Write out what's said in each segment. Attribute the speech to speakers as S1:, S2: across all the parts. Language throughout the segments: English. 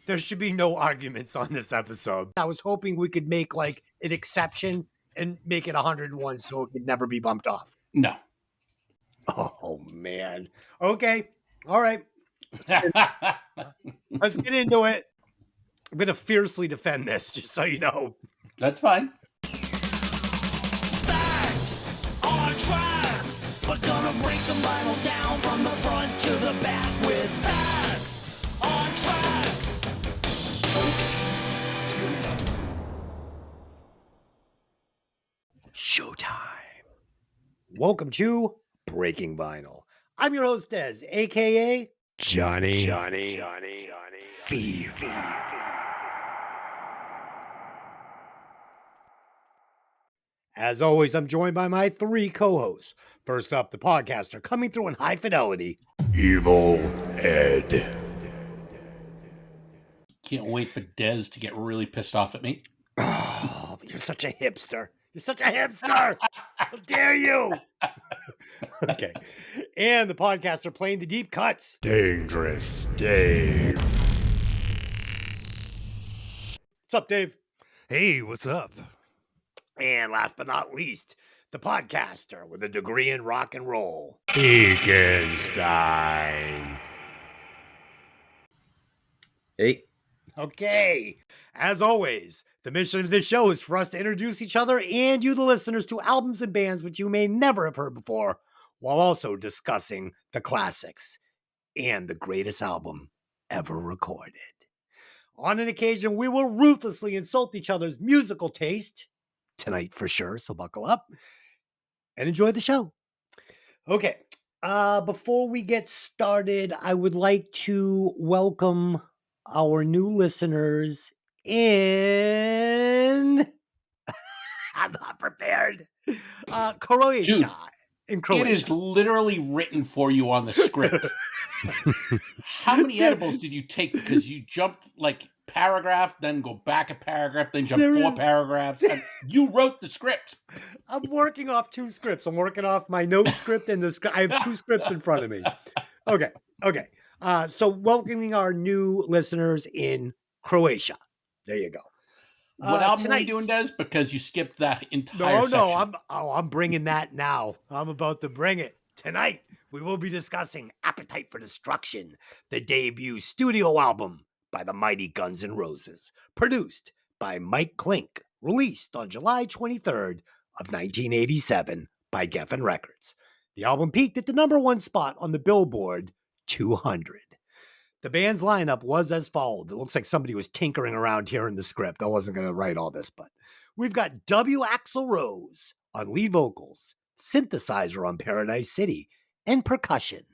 S1: there should be no arguments on this episode. I was hoping we could make like an exception and make it 101 so it could never be bumped off.
S2: No.
S1: Oh, man. Okay. All right. Let's get into it. I'm going to fiercely defend this, just so you know.
S2: That's fine.
S3: Facts on tracks. We're gonna break some vinyl down from the front to the back with facts on tracks.
S1: Showtime. Welcome to Breaking Vinyl. I'm your host, Des, a.k.a. Johnny Fever. As always, I'm joined by my three co-hosts. First up, the podcaster coming through in high fidelity, Evil Ed.
S2: Can't wait for Dez to get really pissed off at me.
S1: Oh, you're such a hipster. You're such a hipster. How dare you? Okay. And the podcaster playing the deep cuts, Dangerous Dave. What's up, Dave?
S4: Hey, what's up?
S1: And last but not least, the podcaster with a degree in rock and roll, Eganstein.
S5: Hey.
S1: Okay. As always, the mission of this show is for us to introduce each other and you, the listeners, to albums and bands which you may never have heard before, while also discussing the classics and the greatest album ever recorded. On an occasion, we will ruthlessly insult each other's musical taste. Tonight for sure, so buckle up and enjoy the show. Okay, before we get started, I would like to welcome our new listeners in I'm not prepared. Croatia. In Croatia.
S2: It is literally written for you on the script. How many edibles did you take? Because you jumped like paragraph, then go back a paragraph, then jump four paragraphs. And you wrote the script.
S1: I'm working off two scripts. I'm working off my note script and the script. I have two scripts in front of me. Okay. So welcoming our new listeners in Croatia. There you go.
S2: What album are you doing, Des? Because you skipped that entire section.
S1: No. I'm bringing that now. I'm about to bring it. Tonight, we will be discussing Appetite for Destruction, the debut studio album by the mighty Guns N' Roses, produced by Mike Klink, released on July 23rd of 1987 by Geffen Records. The album peaked at the #1 spot on the Billboard 200. The band's lineup was as follows. It looks like somebody was tinkering around here in the script. I wasn't going to write all this, but we've got W. Axl Rose on lead vocals, synthesizer on Paradise City, and percussion.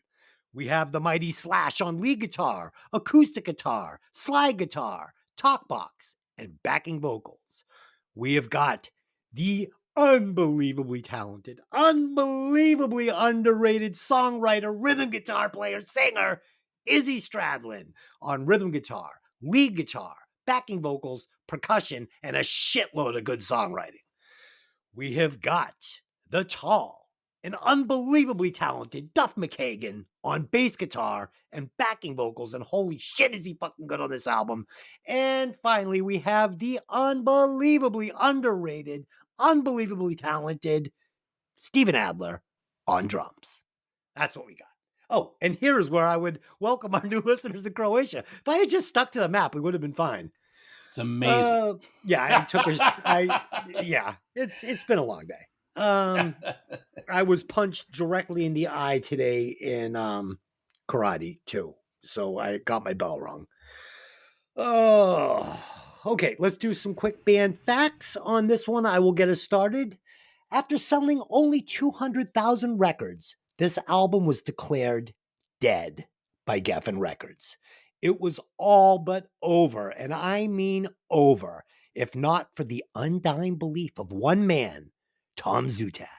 S1: We have the mighty Slash on lead guitar, acoustic guitar, slide guitar, talkbox, and backing vocals. We have got the unbelievably talented, unbelievably underrated songwriter, rhythm guitar player, singer, Izzy Stradlin on rhythm guitar, lead guitar, backing vocals, percussion, and a shitload of good songwriting. We have got the tall and unbelievably talented Duff McKagan on bass guitar and backing vocals, and holy shit is he fucking good on this album. And finally, we have the unbelievably underrated, unbelievably talented Steven Adler on drums. That's what we got. Oh, and here's where I would welcome our new listeners to Croatia. If I had just stuck to the map, we would have been fine.
S2: It's amazing.
S1: It's been a long day. I was punched directly in the eye today in karate too, so I got my bell wrong. Oh, okay. Let's do some quick band facts on this one. I will get us started. After selling only 200,000 records, this album was declared dead by Geffen Records. It was all but over, and I mean over, if not for the undying belief of one man, Tom Zutaut,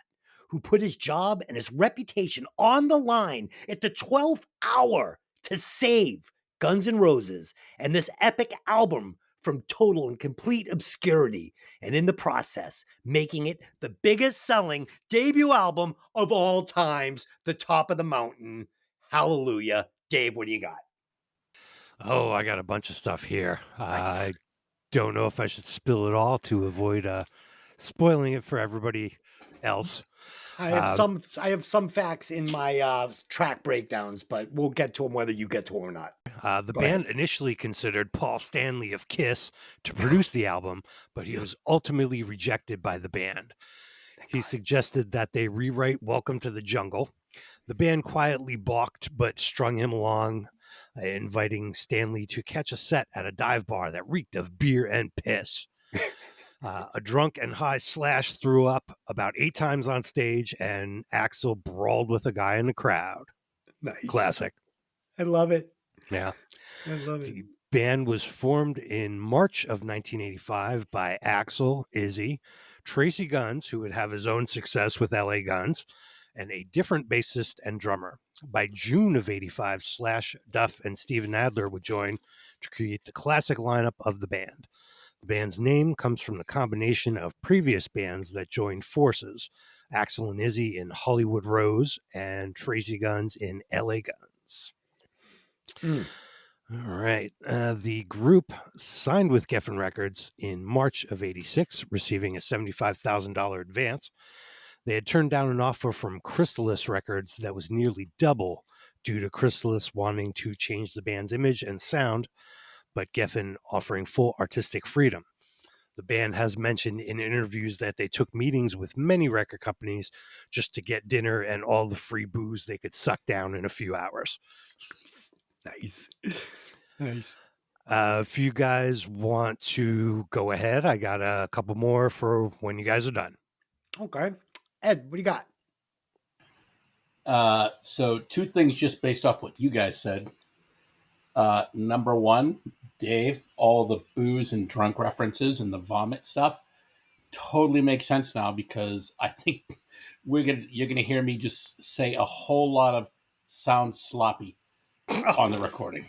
S1: who put his job and his reputation on the line at the 12th hour to save Guns N' Roses and this epic album from total and complete obscurity, and in the process, making it the biggest selling debut album of all times, The Top of the Mountain. Hallelujah. Dave, what do you got? Oh, I got a bunch of stuff here.
S4: Nice.
S1: I don't know if I should spill it all to avoid spoiling it for everybody else.
S4: I have
S1: Um,
S4: some facts in my track breakdowns, but we'll get to them whether you get to them or not.
S1: The
S4: Go ahead.
S1: band initially considered Paul Stanley of Kiss to produce the album, but he was ultimately rejected by the band. He suggested that they rewrite Welcome to the Jungle. The band quietly balked, but strung him along, inviting Stanley to catch a set at a dive bar that reeked of beer and piss. A drunk and high Slash threw up about 8 times on stage, and Axl brawled with a guy in the crowd.
S4: Nice.
S1: Classic.
S4: I love it.
S1: Yeah.
S4: I love it.
S1: The band was formed in March of 1985 by Axl, Izzy, Tracy Guns, who would have his own success with LA Guns, and a different bassist and drummer. By June of 85, Slash, Duff, and Steven Adler would join to create the classic lineup of the band. The band's name comes from the combination of previous bands that joined forces, Axl and Izzy in Hollywood Rose and Tracy Guns in LA Guns. All right. The group signed with Geffen Records in March of 86, receiving a $75,000 advance. They had turned down an offer from Chrysalis Records that was nearly double due to Chrysalis wanting to change the band's image and sound, but Geffen offering full artistic freedom. The band has mentioned in interviews that they took meetings with many record companies just to get dinner and all the free booze they could suck down in a few hours.
S4: Nice. Nice.
S1: If you guys want to go ahead, I got a couple more for when you guys are done.
S4: Okay. Ed, what do you got?
S2: So 2 things just based off what you guys said. Number 1, Dave, all the booze and drunk references and the vomit stuff totally makes sense now, because I think you're gonna hear me just say a whole lot of sound sloppy on the recording.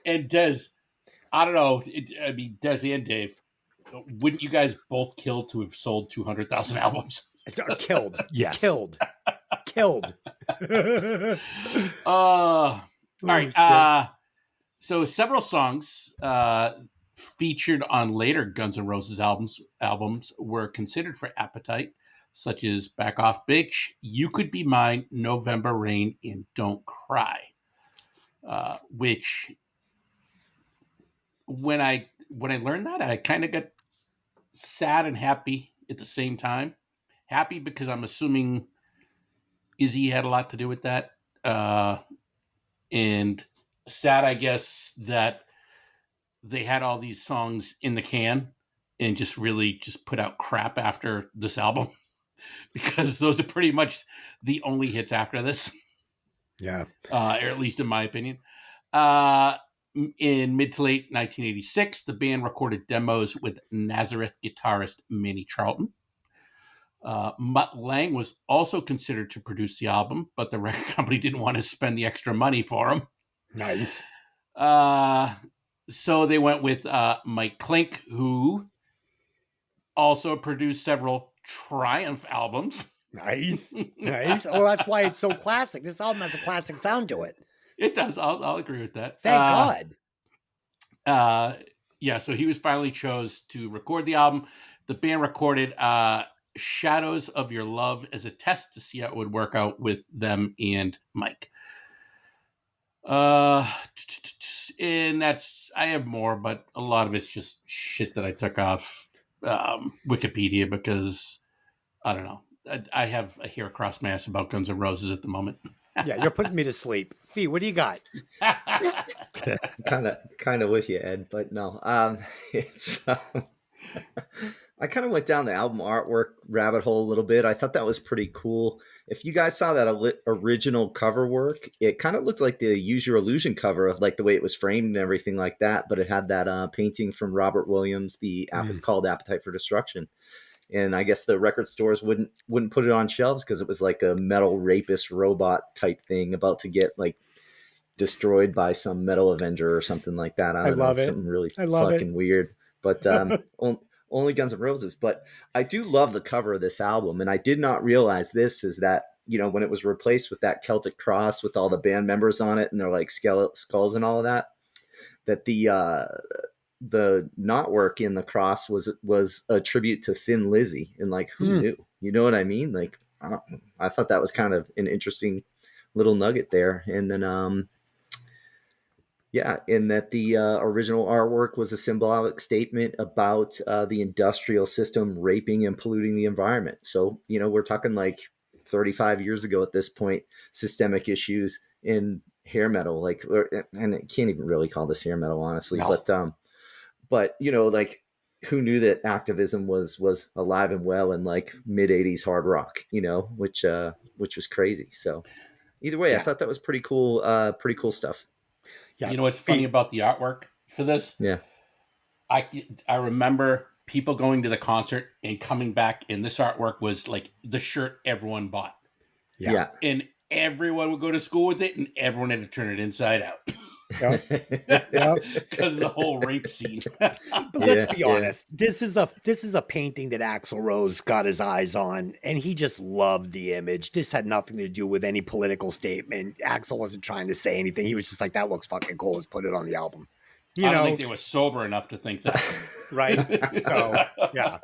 S2: And Des, I don't know. Des and Dave, wouldn't you guys both kill to have sold 200,000 albums?
S4: Killed.
S1: Yes.
S4: Killed.
S2: All right. So several songs featured on later Guns N' Roses albums were considered for Appetite, such as Back Off Bitch, You Could Be Mine, November Rain, and Don't Cry. Which, when I learned that, I kind of got sad and happy at the same time. Happy because I'm assuming Izzy had a lot to do with that. And sad, I guess, that they had all these songs in the can and just put out crap after this album, because those are pretty much the only hits after this.
S4: Yeah.
S2: Or at least in my opinion. In mid to late 1986, the band recorded demos with Nazareth guitarist Manny Charlton. Mutt Lange was also considered to produce the album, but the record company didn't want to spend the extra money for him.
S4: Nice.
S2: So they went with Mike Klink, who also produced several Triumph albums.
S4: Nice. Nice. Oh, that's why it's so classic. This album has a classic sound to it.
S2: It does. I'll agree with that.
S4: Thank God.
S2: Yeah, so he was finally chose to record the album. The band recorded Shadows of Your Love as a test to see how it would work out with them and Mike. And that's, I have more, but a lot of it's just shit that I took off Wikipedia, because I don't know. I have a hair across my ass about Guns N' Roses at the moment.
S4: Yeah, you're putting me to sleep. Fee, what do you got?
S5: kind of with you, Ed, but no. It's I kind of went down the album artwork rabbit hole a little bit. I thought that was pretty cool. If you guys saw that original cover work, it kind of looked like the Use Your Illusion cover, like the way it was framed and everything like that. But it had that painting from Robert Williams, called Appetite for Destruction. And I guess the record stores wouldn't put it on shelves because it was like a metal rapist robot type thing about to get like destroyed by some metal Avenger or something like that. I don't know, something really fucking weird. But only Guns N' Roses. But I do love the cover of this album, and I did not realize this, is that when it was replaced with that Celtic cross with all the band members on it and they're like skulls and all of that, that the knotwork in the cross was a tribute to Thin Lizzy, and like, who knew? You know what I mean? Like, I thought that was kind of an interesting little nugget there. And then, in that the original artwork was a symbolic statement about the industrial system raping and polluting the environment. So, we're talking like 35 years ago at this point, systemic issues in hair metal, like, and I can't even really call this hair metal, honestly,
S4: No.
S5: but like, who knew that activism was alive and well in like mid 80s hard rock, which was crazy. So either way, I thought that was pretty cool stuff.
S4: Yeah.
S2: You know what's funny about the artwork for this?
S5: Yeah.
S2: I remember people going to the concert and coming back, and this artwork was like the shirt everyone bought.
S5: Yeah.
S2: And everyone would go to school with it, and everyone had to turn it inside out. Because of the whole rape scene.
S4: But let's be honest. This is a painting that Axl Rose got his eyes on, and he just loved the image. This had nothing to do with any political statement. Axl wasn't trying to say anything. He was just like, that looks fucking cool. Let's put it on the album.
S2: I don't think they were sober enough to think that.
S4: Right? So, yeah.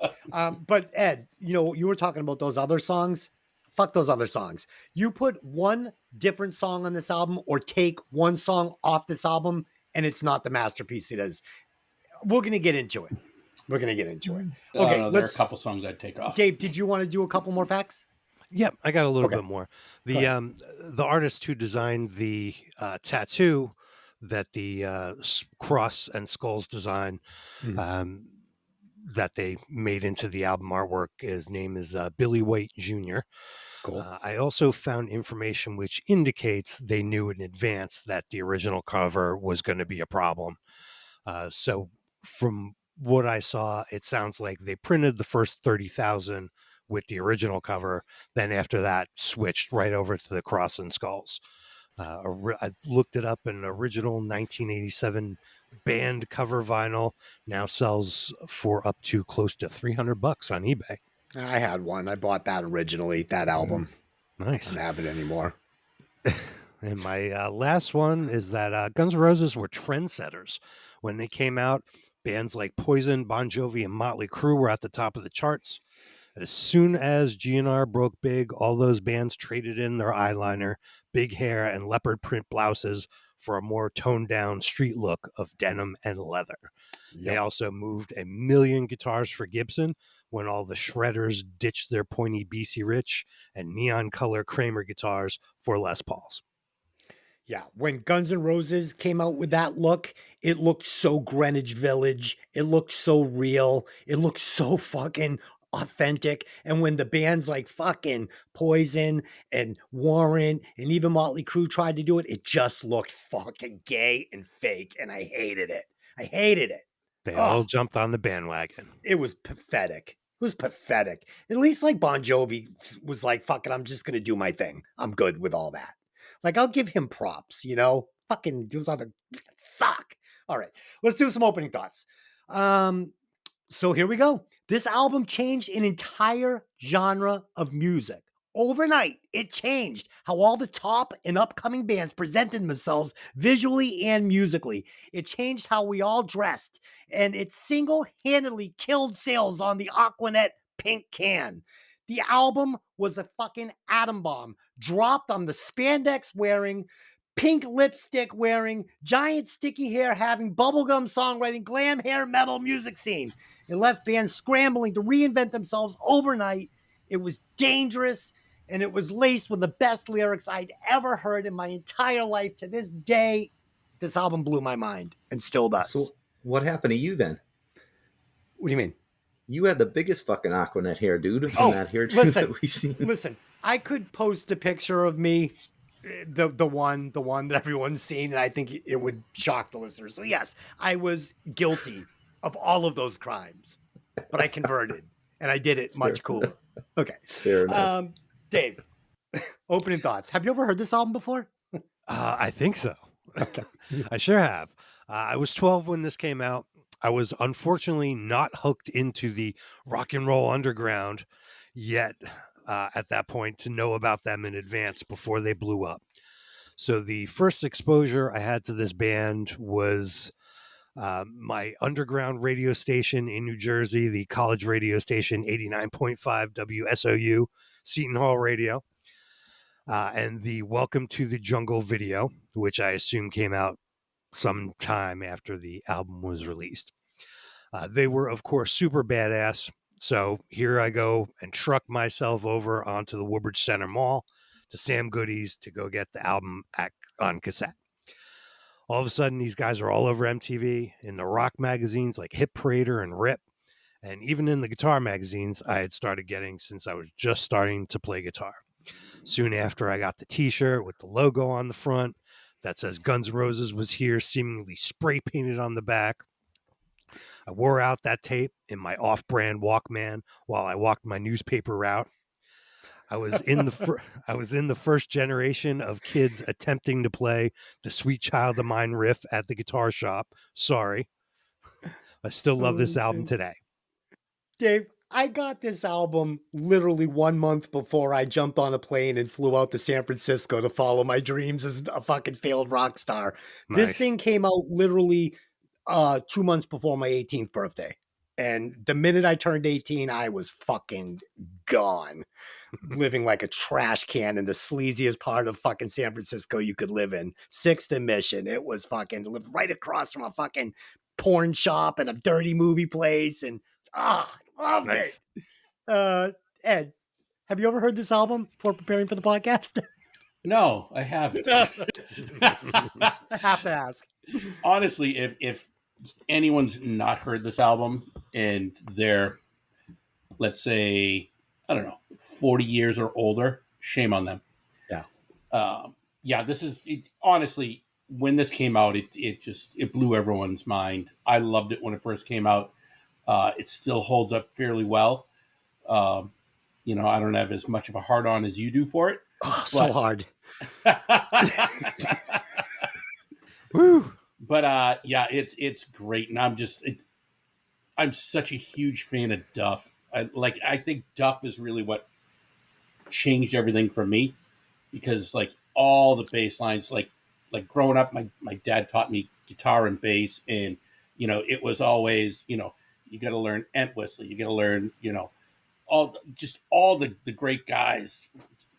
S4: But Ed, you were talking about those other songs. Fuck those other songs. You put one different song on this album or take one song off this album, and it's not the masterpiece it is. We're going to get into it. Okay,
S2: There are a couple songs I'd take off.
S4: Dave, did you want to do a couple more facts?
S6: Yep, I got a little bit more. The artist who designed the tattoo that the cross and skulls design that they made into the album artwork, his name is Billy White Jr.
S4: Cool.
S6: I also found information which indicates they knew in advance that the original cover was going to be a problem. So from what I saw, it sounds like they printed the first 30,000 with the original cover. Then after that, switched right over to the cross and skulls. I looked it up. An original 1987 band cover vinyl now sells for up to close to $300 on eBay.
S4: I had one. I bought that originally, that album.
S6: Nice.
S4: I don't have it anymore.
S6: And my last one is that Guns N' Roses were trendsetters. When they came out, bands like Poison, Bon Jovi, and Motley Crue were at the top of the charts. And as soon as GNR broke big, all those bands traded in their eyeliner, big hair, and leopard print blouses for a more toned-down street look of denim and leather.
S4: Yep.
S6: They also moved 1 million guitars for Gibson when all the shredders ditched their pointy BC Rich and neon color Kramer guitars for Les Pauls.
S4: Yeah, when Guns N' Roses came out with that look, it looked so Greenwich Village. It looked so real. It looked so fucking authentic. And when the bands like fucking Poison and Warrant and even Motley Crue tried to do it, it just looked fucking gay and fake. And I hated it.
S6: They all jumped on the bandwagon.
S4: It was pathetic. At least like Bon Jovi was like, fuck it, I'm just going to do my thing. I'm good with all that. Like, I'll give him props, fucking those other suck. All right, let's do some opening thoughts. So here we go. This album changed an entire genre of music. Overnight, it changed how all the top and upcoming bands presented themselves visually and musically. It changed how we all dressed, and it single-handedly killed sales on the Aquanet pink can. The album was a fucking atom bomb, dropped on the spandex wearing, pink lipstick wearing, giant sticky hair having, bubblegum songwriting, glam hair metal music scene. It left bands scrambling to reinvent themselves overnight. It was dangerous, and it was laced with the best lyrics I'd ever heard in my entire life. To this day, this album blew my mind and still does.
S5: So what happened to you then?
S4: What do you mean?
S5: You had the biggest fucking Aquanet hair, dude. That hair
S4: listen,
S5: that we seen.
S4: Listen, I could post a picture of me, the one that everyone's seen, and I think it would shock the listeners. So yes, I was guilty of all of those crimes, but I converted, and I did it much cooler. Okay.
S5: Fair enough.
S4: Dave, opening thoughts. Have you ever heard this album before?
S6: I think so. Okay. I sure have. I was 12 when this came out. I was unfortunately not hooked into the rock and roll underground yet. at that point to know about them in advance before they blew up. So the first exposure I had to this band was my underground radio station in New Jersey, the college radio station 89.5 WSOU, Seton Hall Radio, and the Welcome to the Jungle video, which I assume came out some time after the album was released. They were, of course, super badass. So here I go and truck myself over onto the Woodbridge Center Mall to Sam Goody's to go get the album on cassette. All of a sudden, these guys are all over MTV, in the rock magazines like Hit Parader and Rip, and even in the guitar magazines I had started getting since I was just starting to play guitar. Soon after, I got the t-shirt with the logo on the front that says Guns N' Roses was here, seemingly spray painted on the back. I wore out that tape in my off-brand Walkman while I walked my newspaper route. I was in the first generation of kids attempting to play the Sweet Child of Mine riff at the guitar shop. Sorry. I still love this album today.
S4: Dave, I got this album literally 1 month before I jumped on a plane and flew out to San Francisco to follow my dreams as a fucking failed rock star.
S6: Nice.
S4: This thing came out literally 2 months before my 18th birthday. And the minute I turned 18, I was fucking gone. Living like a trash can in the sleaziest part of fucking San Francisco you could live in. 6th and Mission. It was fucking lived right across from a fucking porn shop and a dirty movie place. And loved
S6: Nice.
S4: it. Ed, have you ever heard this album before preparing for the podcast?
S2: No, I haven't.
S4: I have to ask.
S2: Honestly, if anyone's not heard this album and they're, let's say, I don't know, 40 years or older, shame on them.
S4: Yeah.
S2: This is it, honestly, when this came out, it blew everyone's mind. I loved it when it first came out. It still holds up fairly well. I don't have as much of a hard on as you do for it.
S4: Oh, so hard.
S6: Woo.
S2: But it's great, and I'm such a huge fan of Duff. I think Duff is really what changed everything for me, because like all the bass lines, like growing up, my dad taught me guitar and bass, and it was always you got to learn Entwistle, you got to learn all the great guys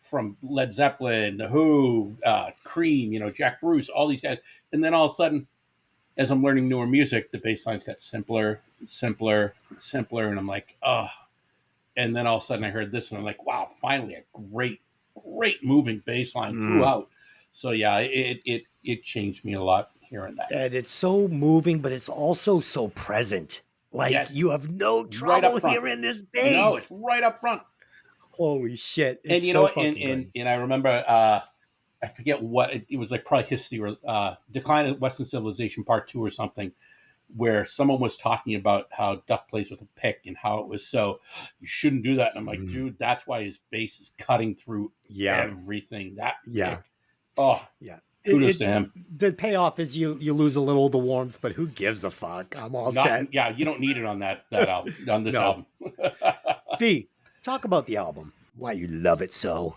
S2: from Led Zeppelin, The Who, Cream, Jack Bruce, all these guys. And then all of a sudden, as I'm learning newer music, the bass lines got simpler and simpler and simpler. And I'm like, oh. And then all of a sudden I heard this and I'm like, wow, finally a great moving bass line throughout. So yeah, it changed me a lot hearing that.
S4: And it's so moving, but it's also so present. Like
S2: Yes.
S4: you have no
S2: Right
S4: trouble
S2: up front.
S4: hearing this bass.
S2: No, it's right up front.
S4: Holy shit.
S2: And
S4: It's
S2: you
S4: so
S2: know what?
S4: fucking
S2: And I remember, I forget what it was, like probably History or Decline of Western Civilization Part 2 or something, where someone was talking about how Duff plays with a pick and how it was so you shouldn't do that. And I'm like, dude, that's why his bass is cutting through everything. That pick. Oh
S4: Yeah.
S2: kudos to him.
S4: The payoff is you lose a little of the warmth, but who gives a fuck? I'm all set.
S2: Yeah, you don't need it on that album, on this
S4: No.
S2: album.
S4: Fee, talk about the album. Why you love it so.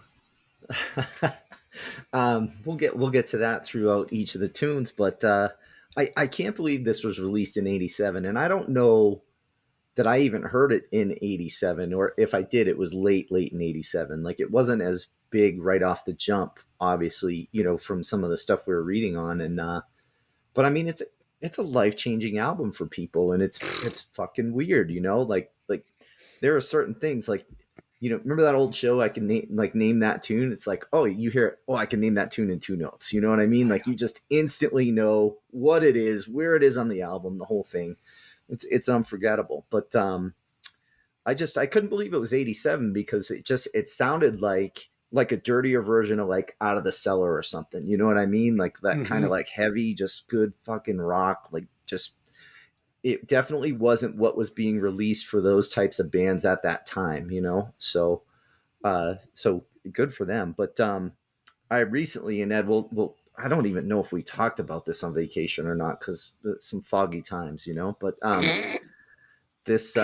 S5: We'll get to that throughout each of the tunes, but I can't believe this was released in 87, and I don't know that I even heard it in 87, or if I did, it was late in 87. Like, it wasn't as big right off the jump, obviously, from some of the stuff we were reading on. And but I mean, it's a life-changing album for people, and it's fucking weird, like there are certain things, like, remember that old show, I can name that tune. It's like, oh, you hear it, oh, I can name that tune in 2 notes. You know what I mean? Like, you just instantly know what it is, where it is on the album, the whole thing. It's unforgettable. But I couldn't believe it was 87, because it sounded like a dirtier version of like Out of the Cellar or something. You know what I mean? Like that kind of like heavy, just good fucking rock. Like, just, it definitely wasn't what was being released for those types of bands at that time, So, so good for them. But I recently, and Ed, well, I don't even know if we talked about this on vacation or not, because some foggy times, But this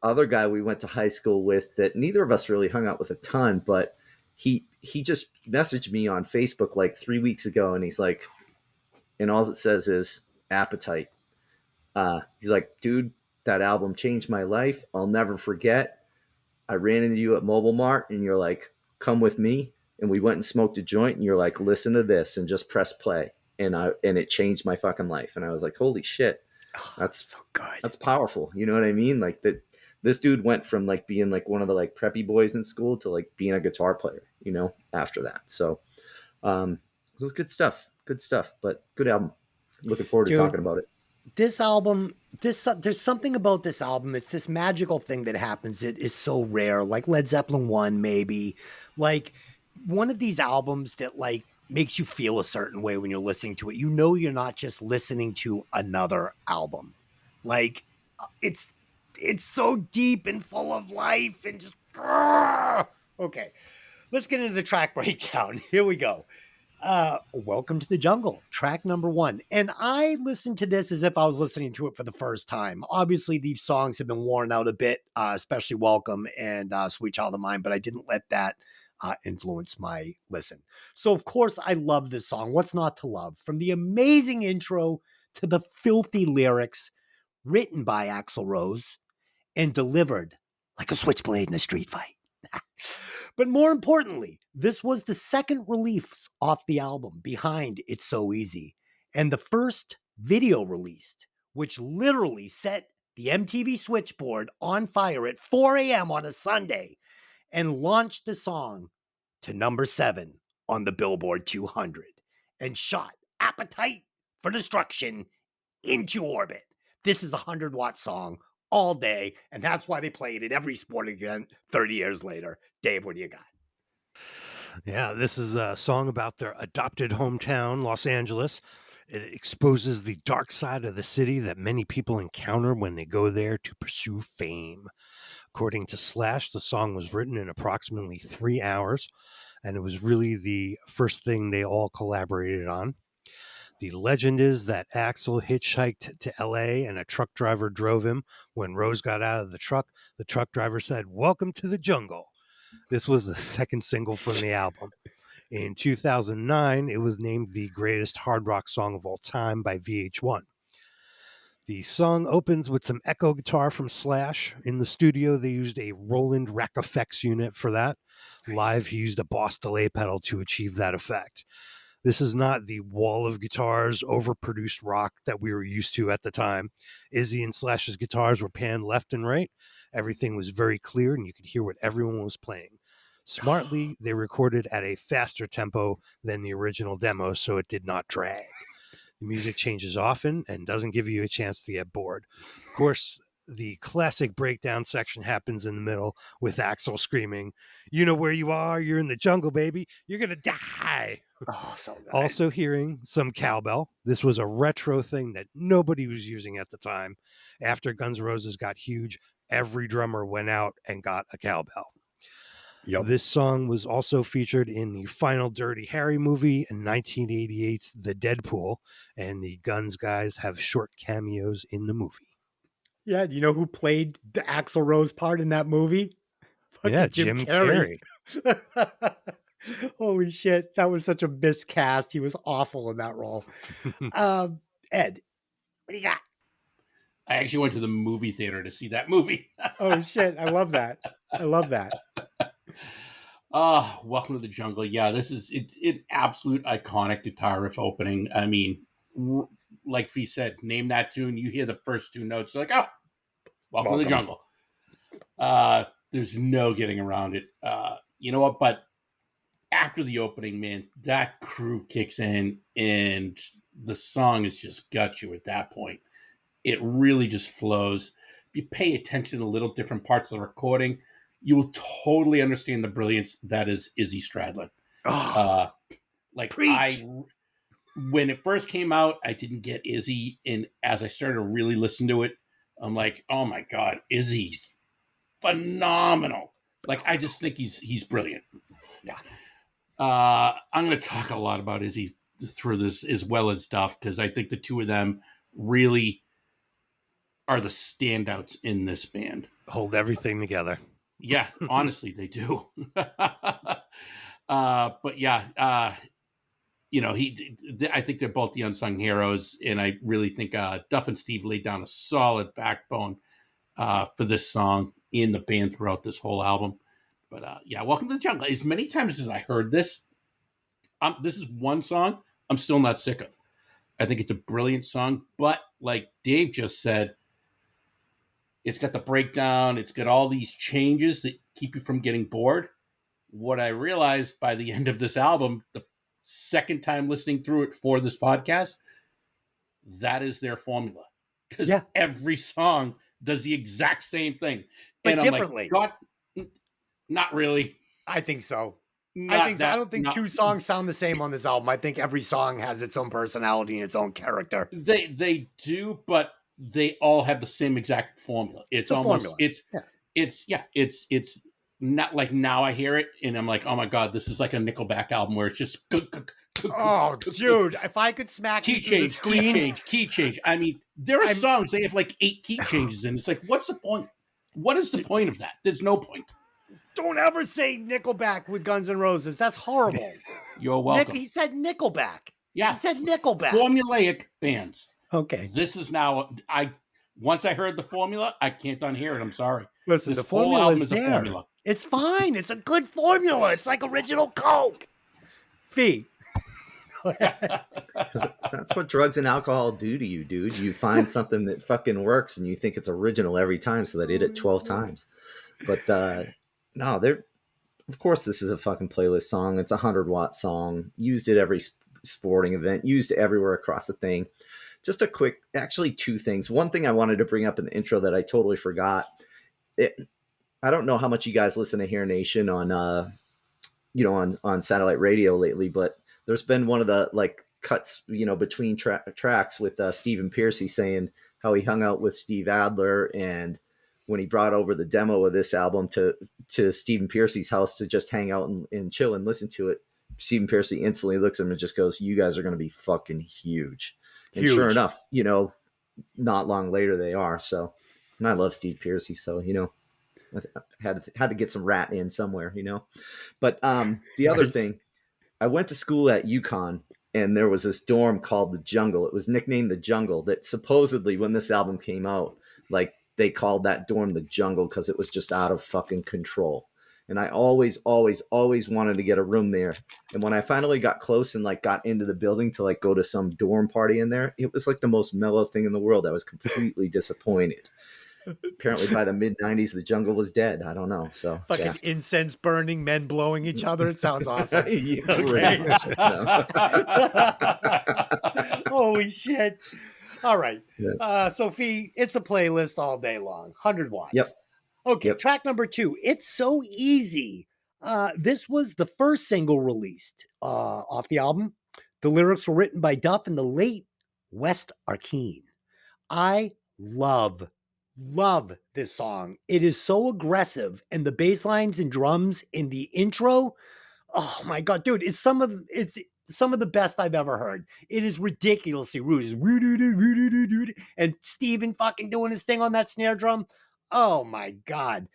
S5: other guy we went to high school with that neither of us really hung out with a ton, but he just messaged me on Facebook like 3 weeks ago, and he's like, and all it says is Appetite. He's like, dude, that album changed my life. I'll never forget. I ran into you at Mobile Mart, and you're like, come with me. And we went and smoked a joint, and you're like, listen to this, and just press play. And it changed my fucking life. And I was like, holy shit, that's
S4: So good.
S5: that's powerful. You know what I mean? Like that, this dude went from like being like one of the like preppy boys in school to like being a guitar player, you know, after that. So, it was good stuff, but good album. Looking forward to
S4: Dude.
S5: talking about it.
S4: This album, there's something about this album. It's this magical thing that happens. It is so rare, like Led Zeppelin 1, maybe. Like one of these albums that like makes you feel a certain way when you're listening to it. You know, you're not just listening to another album. Like it's so deep and full of life and just okay. Let's get into the track breakdown. Here we go. Welcome to the Jungle, track number 1. And I listened to this as if I was listening to it for the first time. Obviously, these songs have been worn out a bit, especially Welcome and Sweet Child of Mine, but I didn't let that influence my listen. So, of course, I love this song. What's not to love? From the amazing intro to the filthy lyrics, written by Axl Rose and delivered like a switchblade in a street fight. But more importantly, this was the second release off the album behind It's So Easy, and the first video released, which literally set the MTV switchboard on fire at 4 a.m. on a Sunday and launched the song to number 7 on the Billboard 200 and shot Appetite for Destruction into orbit. This is a 100-watt song all day, and that's why they play it at every sporting event 30 years later. Dave, what do you got?
S6: Yeah, this is a song about their adopted hometown, Los Angeles. It exposes the dark side of the city that many people encounter when they go there to pursue fame. According to Slash, the song was written in approximately 3 hours, and it was really the first thing they all collaborated on. The legend is that Axl hitchhiked to LA and a truck driver drove him. When Rose got out of the truck driver said, "Welcome to the jungle." This was the second single from the album. In 2009, it was named the greatest hard rock song of all time by VH1. The song opens with some echo guitar from Slash. In the studio, they used a Roland Rack Effects unit for that. Live, he used a Boss delay pedal to achieve that effect. This is not the wall of guitars, overproduced rock that we were used to at the time. Izzy and Slash's guitars were panned left and right. Everything was very clear, and you could hear what everyone was playing. Smartly, they recorded at a faster tempo than the original demo, so it did not drag. The music changes often and doesn't give you a chance to get bored. Of course, the classic breakdown section happens in the middle with Axl screaming, "You know where you are, you're in the jungle, baby, you're gonna die."
S4: Oh, so good.
S6: Also hearing some cowbell. This was a retro thing that nobody was using at the time. After Guns N' Roses got huge, every drummer went out and got a cowbell.
S4: Yep.
S6: This song was also featured in the final Dirty Harry movie in 1988's The Deadpool, and the Guns guys have short cameos in the movie.
S4: Yeah, do you know who played the Axl Rose part in that movie?
S6: Yeah,
S4: Fucking
S6: Jim Carrey.
S4: Holy shit, that was such a miscast. He was awful in that role. Ed, what do you got?
S2: I actually went to the movie theater to see that movie.
S4: Oh shit, I love that. I love that.
S2: Welcome to the Jungle. Yeah, this is it's an absolute iconic guitar riff opening. I mean, like Fee said, name that tune, you hear the first two notes, like, oh, welcome to the jungle. There's no getting around it. You know what? But after the opening, man, that groove kicks in and the song is just got you at that point. It really just flows. If you pay attention to little different parts of the recording, you will totally understand the brilliance that is Izzy Stradlin.
S4: Oh,
S2: Like
S4: preach.
S2: when it first came out, I didn't get Izzy, and as I started to really listen to it, I'm like, oh my God, Izzy's phenomenal. Like, I just think he's brilliant.
S4: Yeah.
S2: I'm going to talk a lot about Izzy through this as well as Duff, because I think the two of them really are the standouts in this band.
S6: hold everything together.
S2: Yeah, honestly, they do. But yeah, I think they're both the unsung heroes, and I really think Duff and Steve laid down a solid backbone for this song in the band throughout this whole album. But yeah, Welcome to the Jungle. As many times as I heard this, this is one song I'm still not sick of. I think it's a brilliant song, but like Dave just said, it's got the breakdown. It's got all these changes that keep you from getting bored. What I realized by the end of this album, the second time listening through it for this podcast, that is their formula. Because every song does the exact same thing.
S4: But
S2: and
S4: differently.
S2: I'm like, not really.
S4: I think so.
S2: Not
S4: I think so.
S2: that-
S4: I don't think
S2: not-
S4: two songs sound the same on this album. I think every song has its own personality and its own character.
S2: They do, but they all have the same exact formula. It's
S4: a
S2: almost
S4: formula.
S2: it's not like now I hear it and I'm like, oh my god, this is like a Nickelback album where it's just
S4: Oh, dude, if I could smack
S2: key
S4: you through the
S2: change,
S4: screen.
S2: key change. I mean, there are songs they have like 8 key changes in. It's like, what's the point? What is the point of that? There's no point.
S4: Don't ever say Nickelback with Guns N' Roses. That's horrible.
S2: You're welcome.
S4: He said Nickelback.
S2: Yeah,
S4: He said Nickelback.
S2: formulaic bands.
S4: Okay.
S2: This is now once I heard the formula, I can't unhear it. I'm sorry.
S4: Listen,
S2: This
S4: the
S2: whole
S4: formula
S2: album
S4: is
S2: is a
S4: there.
S2: formula.
S4: It's fine. It's a good formula. It's like original Coke. Fee.
S5: 'Cause that's what drugs and alcohol do to you, dude. You find something that fucking works and you think it's original every time, so they did it 12 times. But no, of course this is a fucking playlist song. It's a 100-watt song. Used at every sporting event, used everywhere across the thing. Just a quick, actually 2 things. One thing I wanted to bring up in the intro that I totally forgot. I don't know how much you guys listen to Hair Nation on on satellite radio lately, but there's been one of the like cuts, between tracks with Stephen Pearcy saying how he hung out with Steve Adler, and when he brought over the demo of this album to Stephen Pearcy's house to just hang out and chill and listen to it, Stephen Pearcy instantly looks at him and just goes, "You guys are going to be fucking huge." And sure enough, not long later they are. So, and I love Steve Pearcy, so I had to get some rat in somewhere, But the other thing, I went to school at UConn, and there was this dorm called the Jungle. It was nicknamed the Jungle. That supposedly, when this album came out, like they called that dorm the Jungle because it was just out of fucking control. And I always, always, always wanted to get a room there. And when I finally got close and like got into the building to like go to some dorm party in there, it was like the most mellow thing in the world. I was completely disappointed. Apparently by the mid-90s, the Jungle was dead. I don't know. So
S4: Fucking incense burning, men blowing each other. It sounds awesome.
S5: Yeah,
S4: Okay.
S5: pretty much,
S4: Holy shit. All right.
S5: Yeah.
S4: Sophie, it's a playlist all day long. 100 watts.
S5: Yep.
S4: Okay,
S5: Yep.
S4: track number 2. It's So Easy. This was the first single released off the album. The lyrics were written by Duff and the late West Arkeen. I love this song. It is so aggressive, and the bass lines and drums in the intro, oh my god, dude, it's some of the best I've ever heard. It is ridiculously rude. It's and Steven fucking doing his thing on that snare drum. Oh my god.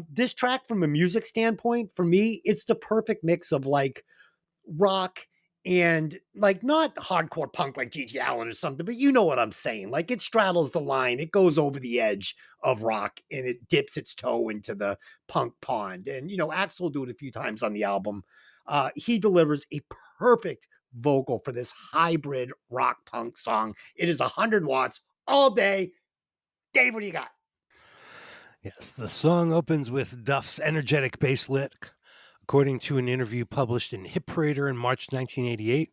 S4: This track, from a music standpoint, for me, it's the perfect mix of like rock and like not hardcore punk like Gigi Allen or something, but you know what I'm saying. Like it straddles the line, it goes over the edge of rock, and it dips its toe into the punk pond. And Axl will do it a few times on the album. He delivers a perfect vocal for this hybrid rock punk song. It is 100 watts all day. Dave, what do you got?
S6: Yes, the song opens with Duff's energetic bass lick. According to an interview published in Hit Parader in March 1988,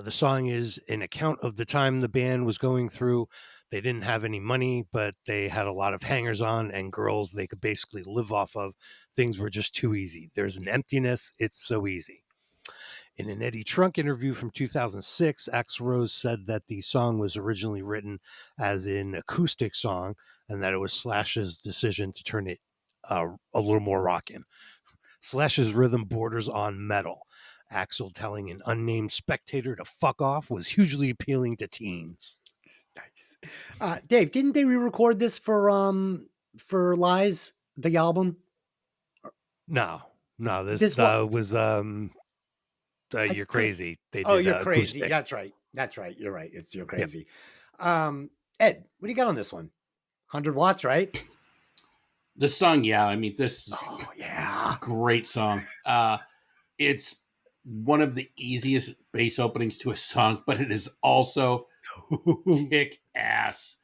S6: the song is an account of the time the band was going through. They didn't have any money, but they had a lot of hangers-on and girls they could basically live off of. Things were just too easy. There's an emptiness. It's so easy. In an Eddie Trunk interview from 2006, Axl Rose said that the song was originally written as an acoustic song and that it was Slash's decision to turn it a little more rockin'. Slash's rhythm borders on metal. Axl telling an unnamed spectator to fuck off was hugely appealing to teens.
S4: Nice. Dave, didn't they re-record this for for Lies, the album?
S6: No,
S4: This
S6: this
S4: one-
S6: was
S4: I
S6: You're
S4: could've-
S6: Crazy. They
S4: Oh,
S6: did
S4: You're Crazy.
S6: acoustic.
S4: That's right. That's right. You're right. It's You're Crazy. Ed, what do you got on this one? 100 watts, right?
S2: The song, yeah. I mean, this is
S4: Oh, yeah.
S2: a great song. It's one of the easiest bass openings to a song, but it is also kick ass.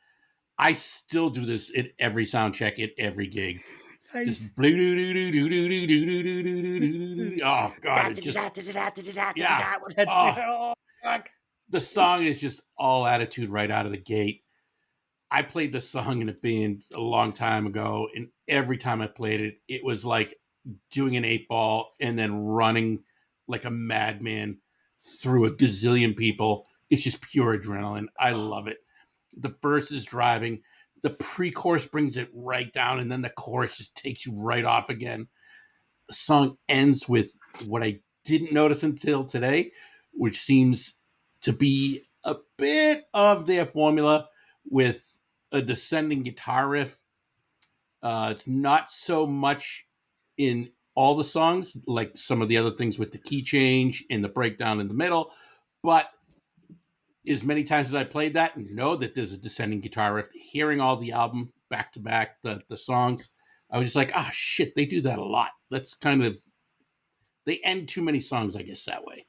S2: I still do this at every sound check, at every gig.
S4: Nice.
S2: Just blue doo doo doo doo doo doo doo doo doo doo doo. Oh god, it's just yeah. Oh.
S4: Fuck.
S2: The song is just all attitude right out of the gate. I played the song in a band a long time ago, and every time I played it, it was like doing an 8-ball and then running like a madman through a gazillion people. It's just pure adrenaline. I love it. The verse is driving. The pre-chorus brings it right down, and then the chorus just takes you right off again. The song ends with what I didn't notice until today, which seems to be a bit of their formula with a descending guitar riff. It's not so much in all the songs, like some of the other things with the key change and the breakdown in the middle, but as many times as I played that, know that there's a descending guitar riff. Hearing all the album back to back, the songs, I was just like, ah, shit, they do that a lot. That's kind of, they end too many songs, I guess, that way,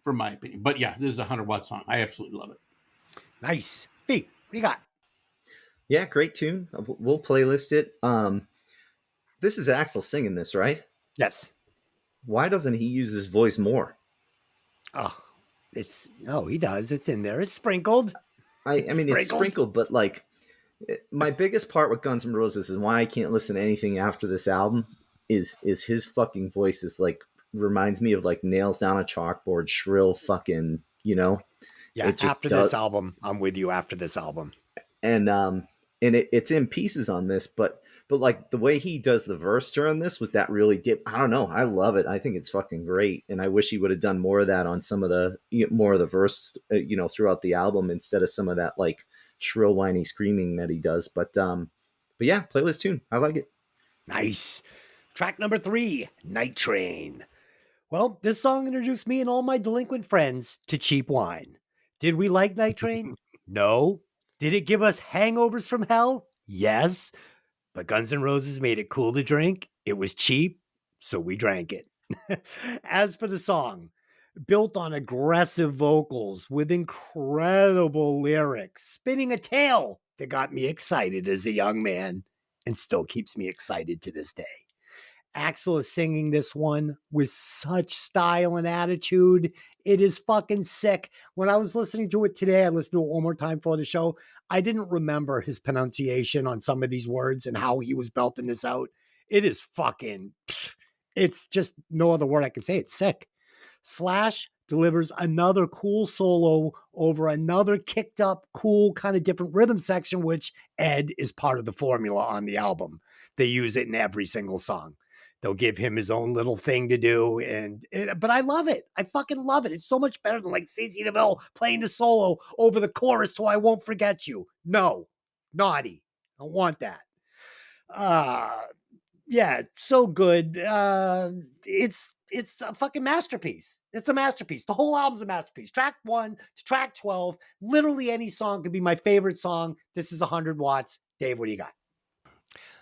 S2: for my opinion. But yeah, this is a 100-watt song. I absolutely love it.
S4: Nice. Hey, what do you got?
S5: Yeah, great tune. We'll playlist it. This is Axl singing this, right?
S4: Yes.
S5: Why doesn't he use his voice more?
S4: Oh, he does. It's in there. It's sprinkled.
S5: I mean, it's sprinkled, but like, my biggest part with Guns N' Roses is why I can't listen to anything after this album is his fucking voice is like, reminds me of like nails down a chalkboard, shrill fucking, you know?
S4: Yeah,
S5: It just
S4: after
S5: does-
S4: this album, I'm with you after this album.
S5: And it's in pieces on this, but like the way he does the verse during this with that really dip, I don't know. I love it. I think it's fucking great. And I wish he would have done more of that on some of the, more of the verse, throughout the album instead of some of that like shrill, whiny screaming that he does. But yeah, playlist tune. I like it.
S4: Nice. Track number 3, Night Train. Well, this song introduced me and all my delinquent friends to cheap wine. Did we like Night Train? No. Did it give us hangovers from hell? Yes. But Guns N' Roses made it cool to drink. It was cheap, so we drank it. As for the song, built on aggressive vocals with incredible lyrics, spinning a tale that got me excited as a young man and still keeps me excited to this day. Axl is singing this one with such style and attitude. It is fucking sick. When I was listening to it today, I listened to it one more time for the show. I didn't remember his pronunciation on some of these words and how he was belting this out. It is fucking, it's just no other word I can say. It's sick. Slash delivers another cool solo over another kicked up, cool, kind of different rhythm section, which Ed is part of the formula on the album. They use it in every single song. They'll give him his own little thing to do. But I love it. I fucking love it. It's so much better than like CeCe DeMille playing the solo over the chorus to I Won't Forget You. No, naughty. I don't want that. Yeah, it's so good. It's a fucking masterpiece. It's a masterpiece. The whole album's a masterpiece. Track 1 to track 12. Literally any song could be my favorite song. This is 100 watts. Dave, what do you got?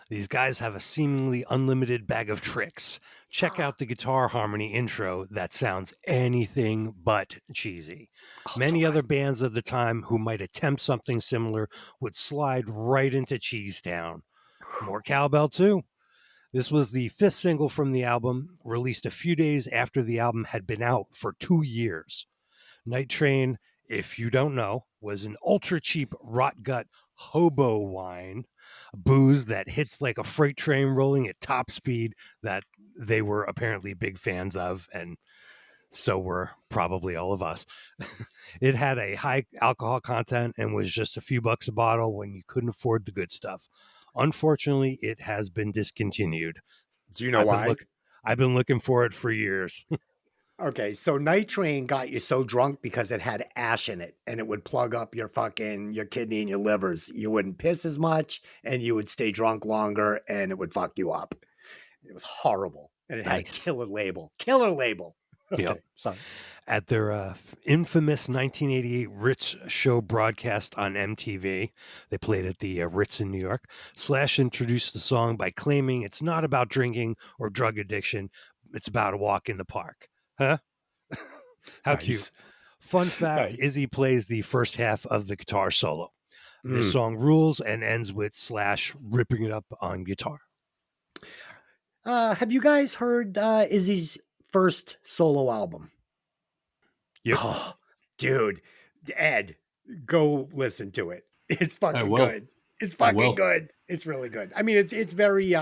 S6: These guys have a seemingly unlimited bag of tricks. Check out the guitar harmony intro that sounds anything but cheesy. Many other bands of the time who might attempt something similar would slide right into Cheese Town. More cowbell too. This was the 5th single from the album, released a few days after the album had been out for 2 years. Night Train, if you don't know, was an ultra cheap rot gut hobo wine, booze that hits like a freight train rolling at top speed that they were apparently big fans of, and so were probably all of us. It had a high alcohol content and was just a few bucks a bottle when you couldn't afford the good stuff. Unfortunately, it has been discontinued.
S4: Do you know why?
S6: I've been looking for it for years.
S4: Okay, so Night Train got you so drunk because it had ash in it and it would plug up your your kidney and your livers. You wouldn't piss as much and you would stay drunk longer and it would fuck you up. It was horrible. And it had a
S6: Nice.
S4: killer label. Killer label. Okay,
S6: Yep.
S4: sorry.
S6: At their infamous 1988 Ritz show broadcast on MTV, they played at the Ritz in New York. Slash introduced the song by claiming it's not about drinking or drug addiction. It's about a walk in the park. Huh? How cute.
S4: Nice.
S6: Fun fact,
S4: Nice.
S6: Izzy plays the first half of the guitar solo. The
S4: Mm.
S6: song rules and ends with Slash ripping it up on guitar.
S4: Have you guys heard Izzy's first solo album?
S6: Yep.
S4: Oh, dude, Ed, go listen to it. It's fucking
S2: will.
S4: good. It's
S2: I
S4: fucking
S2: will.
S4: good. It's really good. I mean, it's very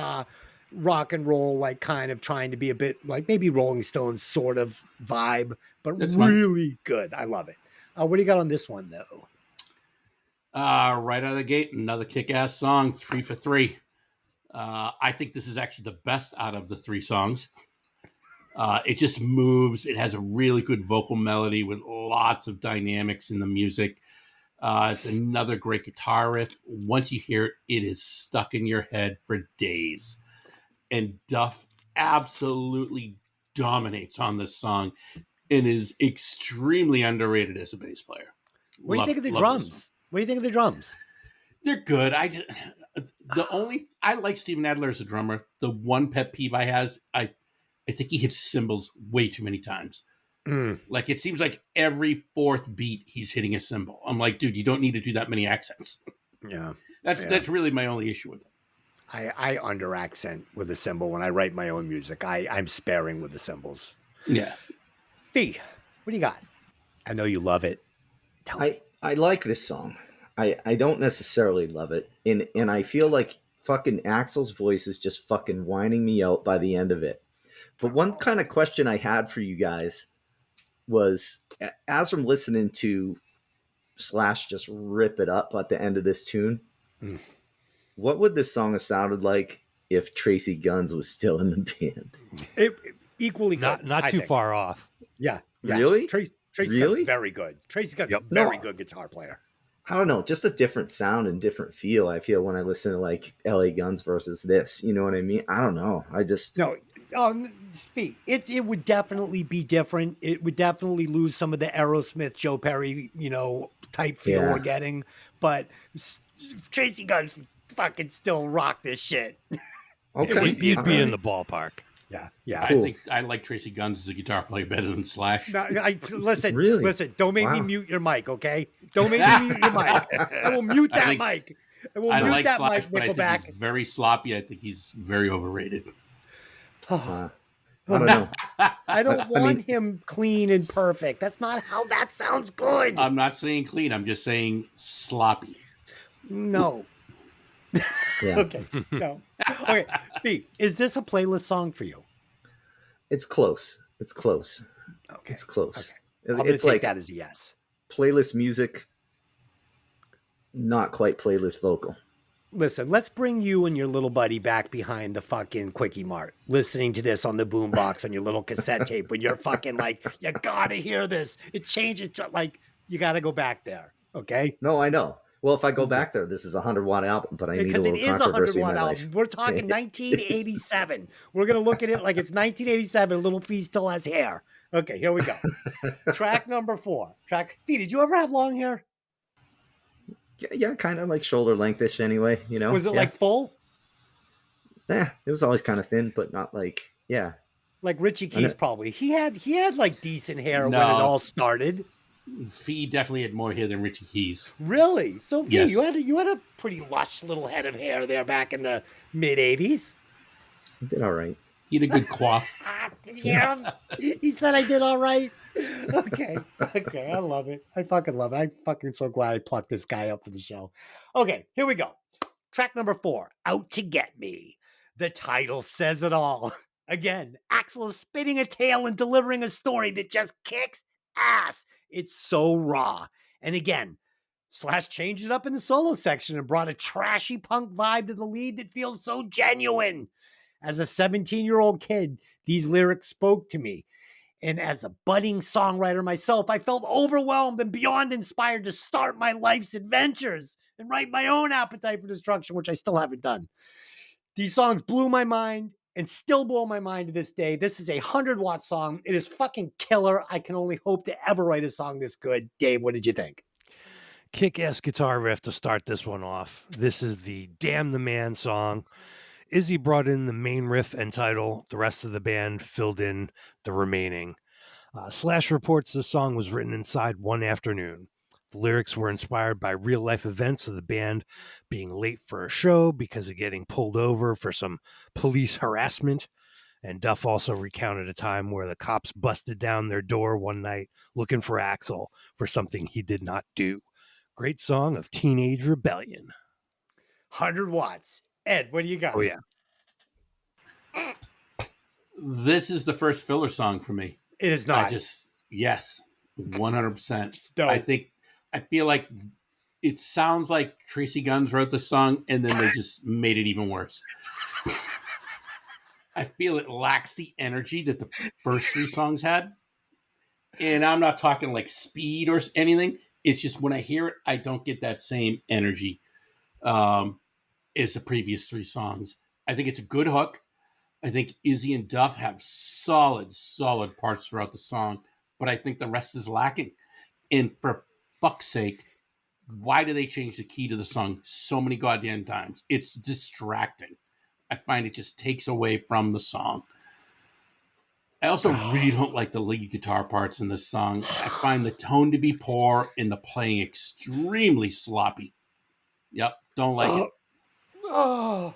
S4: rock and roll, like kind of trying to be a bit like maybe Rolling Stones sort of vibe, but
S2: That's fine.
S4: really good. I love it. What do you got on this one though?
S2: Right out of the gate, another kick-ass song, 3 for 3. I think this is actually the best out of the 3 songs. It just moves. It has a really good vocal melody with lots of dynamics in the music. It's another great guitar riff. Once you hear it, it is stuck in your head for days. And Duff absolutely dominates on this song and is extremely underrated as a bass player.
S4: What do you
S2: Love-
S4: think of the
S2: love this song.
S4: drums? What do you think of the drums?
S2: They're good. I like Steven Adler as a drummer. The one pet peeve I think he hits cymbals way too many times.
S4: Mm,
S2: Like it seems like every 4th beat he's hitting a cymbal. I'm like, dude, you don't need to do that many accents.
S4: yeah.
S2: That's
S4: Yeah.
S2: that's really my only issue with it.
S4: I under accent with a cymbal when I write my own music. I'm sparing with the cymbals.
S2: Yeah.
S4: Fee, what do you got? I know you love it. Tell me.
S5: I like this song. I don't necessarily love it. And I feel like fucking Axl's voice is just fucking whining me out by the end of it. But one kind of question I had for you guys was, as I'm listening to Slash just rip it up at the end of this tune,
S4: Mm.
S5: what would this song have sounded like if Tracy Guns was still in the band?
S4: Equally good.
S6: Not
S4: I
S6: too
S4: think.
S6: far off.
S4: Yeah.
S5: Really?
S4: Tracy
S5: Really?
S4: Guns very good. Tracy Guns
S6: Yep.
S4: very
S5: No.
S4: good guitar player.
S5: I don't know, just a different sound and different feel. I feel when I listen to like LA Guns versus this, you know what I mean? I don't know. I just
S4: No, Fee, it would definitely be different. It would definitely lose some of the Aerosmith, Joe Perry, type feel
S5: Yeah.
S4: we're getting. But Tracy Guns fucking still rock this shit.
S5: okay.
S6: He'd be
S5: All
S6: in
S5: right.
S6: the ballpark.
S4: Yeah, yeah.
S5: Cool.
S2: I think I like Tracy Guns as a guitar player better than Slash.
S4: No, listen,
S5: Really?
S4: listen. Don't make me
S5: Wow.
S4: mute your mic, okay? Don't make me mute your mic. I will mute
S2: I
S4: that
S2: think-
S4: mic. I will
S2: I
S4: mute
S2: like
S4: that
S2: Slash,
S4: mic,
S2: but I think
S4: Nickelback.
S2: he's very sloppy. I think he's very overrated.
S5: I don't know.
S4: I don't
S5: I
S4: want
S5: mean-
S4: him clean and perfect. That's not how that sounds good.
S2: I'm not saying clean. I'm just saying sloppy.
S4: No.
S5: Yeah.
S4: Okay. No. Okay. B, is this a playlist song for you?
S5: It's close. It's close.
S4: Okay.
S5: It's close.
S4: I'm going to
S5: It's
S4: take
S5: like
S4: that as a yes.
S5: playlist music, not quite playlist vocal.
S4: Listen, let's bring you and your little buddy back behind the fucking Quickie Mart, listening to this on the boombox on your little cassette tape when you're fucking like, you gotta hear this. It changes to like, you gotta go back there. Okay.
S5: No, I know. Well, if I go back there, this is a 100-watt album, but I need a
S4: Because it
S5: little
S4: is a
S5: controversy
S4: 100
S5: in
S4: watt
S5: my
S4: album.
S5: life.
S4: We're talking 1987. We're going to look at it like it's 1987. Little Fee still has hair. Okay, here we go. Track number 4. Fee, did you ever have long hair?
S5: Yeah, kind of like shoulder lengthish anyway, you know?
S4: Was it
S5: Yeah.
S4: like full?
S5: Yeah, it was always kind of thin, but not like, yeah.
S4: Like Richie
S5: I know.
S4: Keys probably. He had like decent hair when
S2: No.
S4: it all started.
S2: Fee definitely had more hair than Richie Keys.
S4: Really? So Fee,
S2: Yes.
S4: you had a pretty lush little head of hair there back in the mid 80s.
S5: I did all right.
S2: He had a good quaff.
S4: Did you hear him? He said I did all right. Okay. Okay. I love it. I fucking love it. I'm fucking so glad I plucked this guy up for the show. Okay. Here we go. Track number 4, Out to Get Me. The title says it all. Again, Axl is spinning a tale and delivering a story that just kicks ass. It's so raw. And again, Slash changed it up in the solo section and brought a trashy punk vibe to the lead that feels so genuine. As a 17-year-old kid, these lyrics spoke to me. And as a budding songwriter myself, I felt overwhelmed and beyond inspired to start my life's adventures and write my own Appetite for Destruction, which I still haven't done. These songs blew my mind and still blow my mind to this day. This is a 100-watt song. It is fucking killer. I can only hope to ever write a song this good. Dave, what did you think?
S6: Kick-ass guitar riff to start this one off. This is the Damn the Man song. Izzy brought in the main riff and title. The rest of the band filled in the remaining. Slash reports the song was written inside one afternoon. The lyrics were inspired by real-life events of the band being late for a show because of getting pulled over for some police harassment. And Duff also recounted a time where the cops busted down their door one night looking for Axl for something he did not do. Great song of teenage rebellion.
S4: 100 watts. Ed, what do you got?
S6: Oh, yeah.
S2: This is the first filler song for me.
S4: It is not.
S2: Yes, 100%.
S4: Dope.
S2: I feel like it sounds like Tracy Guns wrote the song and then they just made it even worse. I feel it lacks the energy that the first three songs had. And I'm not talking like speed or anything. It's just when I hear it, I don't get that same energy as the previous three songs. I think it's a good hook. I think Izzy and Duff have solid parts throughout the song, but I think the rest is lacking. And for fuck's sake, why do they change the key to the song so many goddamn times? It's distracting. I find it just takes away from the song. I also really don't like the lead guitar parts in this song. I find the tone to be poor and the playing extremely sloppy. Yep, don't like it.
S4: Oh,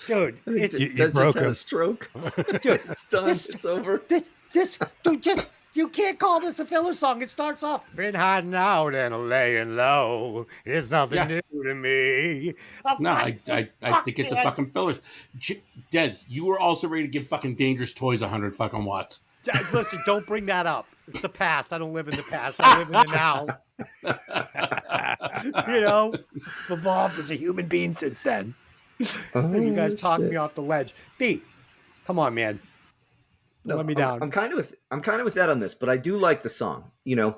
S4: dude, it's
S5: It
S6: you
S5: does
S6: broke
S5: just have
S6: him.
S5: a stroke.
S4: dude,
S5: It's done. It's over.
S4: dude, you can't call this a filler song. It starts off, been hiding out and laying low. It's nothing
S2: Yeah.
S4: new to me.
S2: No, I think it's a fucking fillers. Des, you were also ready to give fucking Dangerous Toys 100 fucking watts.
S4: Listen, don't bring that up. It's the past. I don't live in the past. I live in the now. You know, evolved as a human being since then. You guys talked me off the ledge. B, come on, man.
S5: No,
S4: Let me down.
S5: I'm kind of with that on this, but I do like the song. You know,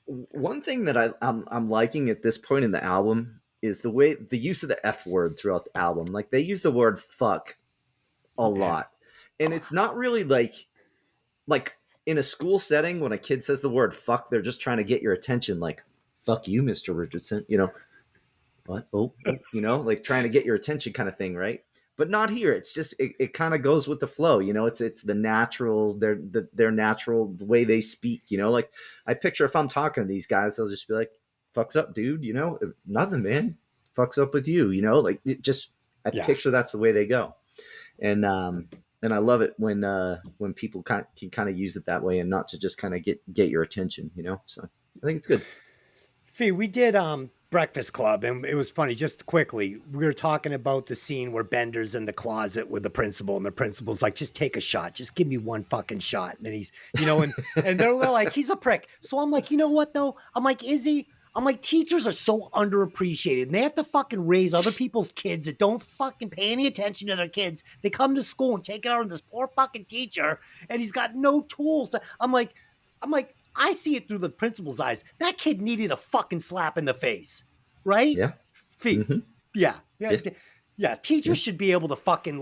S5: one thing that I'm liking at this point in the album is the use of the F word throughout the album. Like they use the word fuck a lot, and it's not really like in a school setting when a kid says the word fuck, they're just trying to get your attention. Like fuck you, Mr. Richardson. You know what? Oh, you know, like trying to get your attention kind of thing, right? But not here. It's just it kind of goes with the flow, you know. It's the natural, their natural way they speak, you know. Like I picture if I'm talking to these guys, they'll just be like, "Fucks up, dude," you know. Nothing, man. Fucks up with you, you know. Like it just, I picture that's the way they go, and I love it when people can kind of use it that way and not to just kind of get your attention, you know. So I think it's good.
S4: Fee, we did Breakfast Club, and it was funny. Just quickly, we were talking about the scene where Bender's in the closet with the principal, and the principal's like, "Just take a shot. Just give me one fucking shot." And then he's, you know, and they're like, "He's a prick." So I'm like, you know what though? I'm like, Izzy. I'm like, teachers are so underappreciated, and they have to fucking raise other people's kids that don't fucking pay any attention to their kids. They come to school and take it out on this poor fucking teacher, and he's got no tools to. I'm like. I see it through the principal's eyes. That kid needed a fucking slap in the face, right?
S5: Yeah.
S4: Feet.
S5: Mhm.
S4: Yeah. Teachers should be able to fucking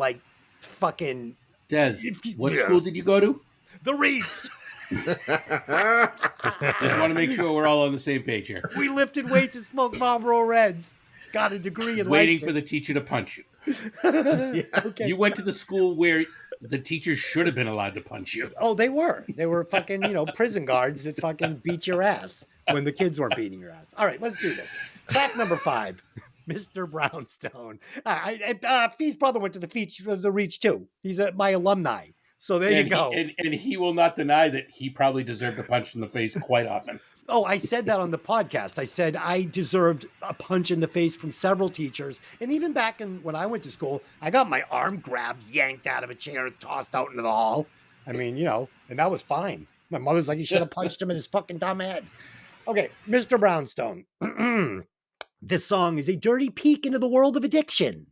S2: Des, what
S4: Yeah.
S2: school did you go to?
S4: the Reese.
S2: Just want to make sure we're all on the same page here.
S4: We lifted weights and smoked Marlboro Reds. Got a degree in
S2: Waiting for the teacher to punch you.
S4: Okay.
S2: You went to the school where the teachers should have been allowed to punch you.
S4: Oh, they were. They were fucking, prison guards that fucking beat your ass when the kids weren't beating your ass. All right, let's do this. Fact number 5, Mr. Brownstone. Fee's brother went to the Reach too. He's my alumni. So there you go.
S2: And he will not deny that he probably deserved a punch in the face quite often.
S4: Oh, I said that on the podcast. I said I deserved a punch in the face from several teachers. And even back when I went to school, I got my arm grabbed, yanked out of a chair, and tossed out into the hall. I mean, and that was fine. My mother's like, you should have punched him in his fucking dumb head. Okay, Mr. Brownstone. This song is a dirty peek into the world of addiction.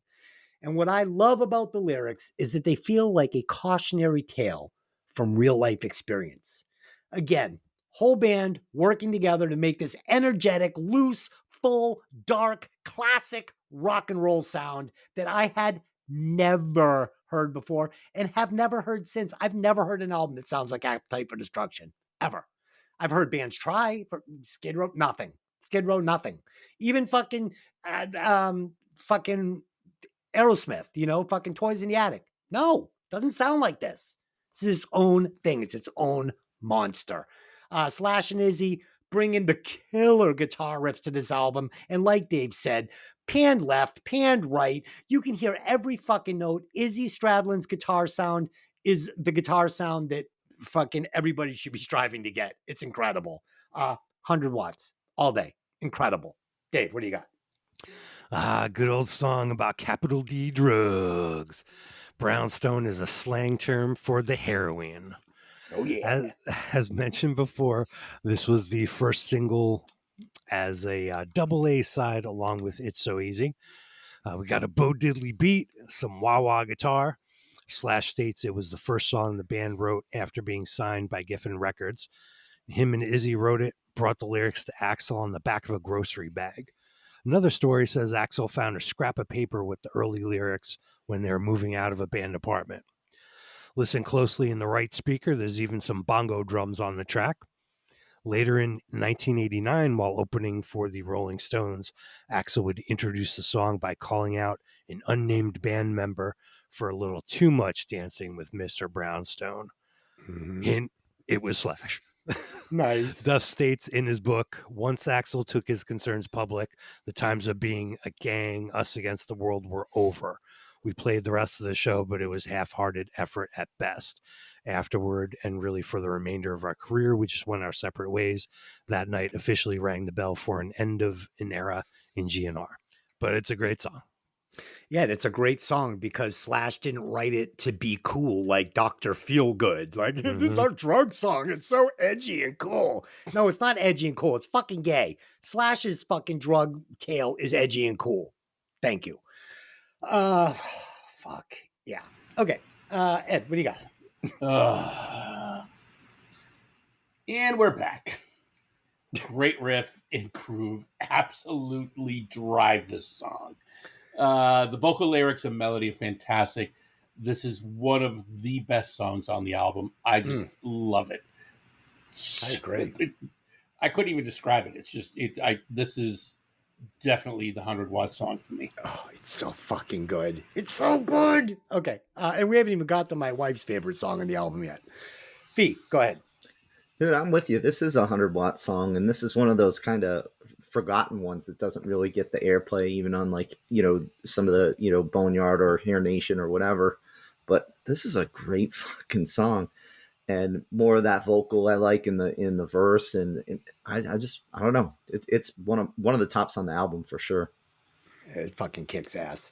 S4: And what I love about the lyrics is that they feel like a cautionary tale from real life experience. Again, whole band working together to make this energetic, loose, full, dark, classic rock and roll sound that I had never heard before and have never heard since. I've never heard an album that sounds like Appetite for Destruction, ever. I've heard bands try, for Skid Row, nothing. Skid Row, nothing. Even fucking Aerosmith, fucking Toys in the Attic. No, doesn't sound like this. It's its own thing. It's its own monster. Slash and Izzy bring in the killer guitar riffs to this album. And like Dave said, panned left, panned right. You can hear every fucking note. Izzy Stradlin's guitar sound is the guitar sound that fucking everybody should be striving to get. It's incredible. 100 watts all day. Incredible. Dave, what do you got?
S6: Good old song about capital D drugs. Brownstone is a slang term for the heroin.
S4: Oh, yeah.
S6: As mentioned before, this was the first single as a double A side along with It's So Easy. We got a Bo Diddley beat, some wah-wah guitar. Slash states it was the first song the band wrote after being signed by Geffen Records. Him and Izzy wrote it, brought the lyrics to Axl on the back of a grocery bag. Another story says Axl found a scrap of paper with the early lyrics when they were moving out of a band apartment. Listen closely in the right speaker. There's even some bongo drums on the track. Later in 1989, while opening for the Rolling Stones, Axl would introduce the song by calling out an unnamed band member for a little too much dancing with Mr. Brownstone. Hint, it was Slash.
S4: Nice.
S6: Duff states in his book, once Axl took his concerns public, the times of being a gang, us against the world were over. We played the rest of the show, but it was half-hearted effort at best. Afterward, and really for the remainder of our career, we just went our separate ways. That night officially rang the bell for an end of an era in GNR. But it's a great song.
S4: Yeah, it's a great song because Slash didn't write it to be cool like Dr. Feelgood. Like, this is our drug song. It's so edgy and cool. No, it's not edgy and cool. It's fucking gay. Slash's fucking drug tale is edgy and cool. Thank you. Fuck. Yeah. Okay. Ed, what do you got?
S2: And we're back. Great riff and groove. Absolutely drive this song. The vocal lyrics and melody are fantastic. This is one of the best songs on the album. I just love it.
S4: I agree.
S2: I couldn't even describe it. It's just this is definitely the 100-watt song for me.
S4: Oh, it's so fucking good. It's so good. Okay. And we haven't even got to my wife's favorite song on the album yet. Fee, go ahead.
S5: Dude, I'm with you. This is a 100-watt song, and this is one of those kind of forgotten ones that doesn't really get the airplay, even on some of the, Boneyard or Hair Nation or whatever. But this is a great fucking song, and more of that vocal I like in the verse, and I don't know. It's one of the tops on the album for sure.
S4: It fucking kicks ass.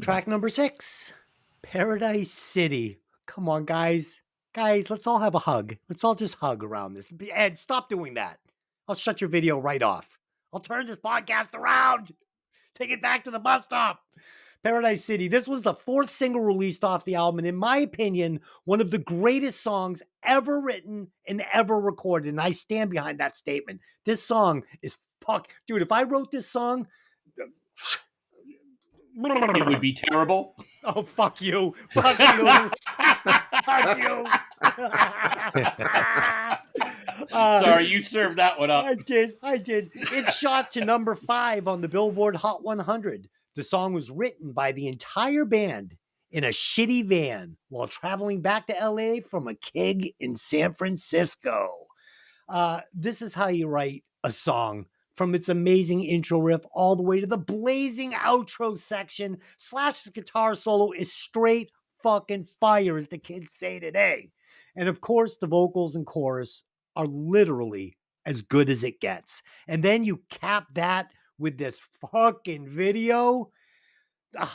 S4: Track number 6, Paradise City. Come on, guys. Guys, let's all have a hug. Let's all just hug around this. Ed, stop doing that. I'll shut your video right off. I'll turn this podcast around. Take it back to the bus stop. Paradise City. This was the 4th single released off the album, and in my opinion, one of the greatest songs ever written and ever recorded. And I stand behind that statement. This song is dude, if I wrote this song,
S2: it would be terrible.
S4: Oh, fuck you. Fuck you. Fuck you.
S2: Sorry, you served that one up.
S4: I did. It shot to number 5 on the Billboard Hot 100. The song was written by the entire band in a shitty van while traveling back to LA from a keg in San Francisco. This is how you write a song, from its amazing intro riff all the way to the blazing outro section. Slash's guitar solo is straight fucking fire, as the kids say today. And of course, the vocals and chorus are literally as good as it gets. And then you cap that with this fucking video.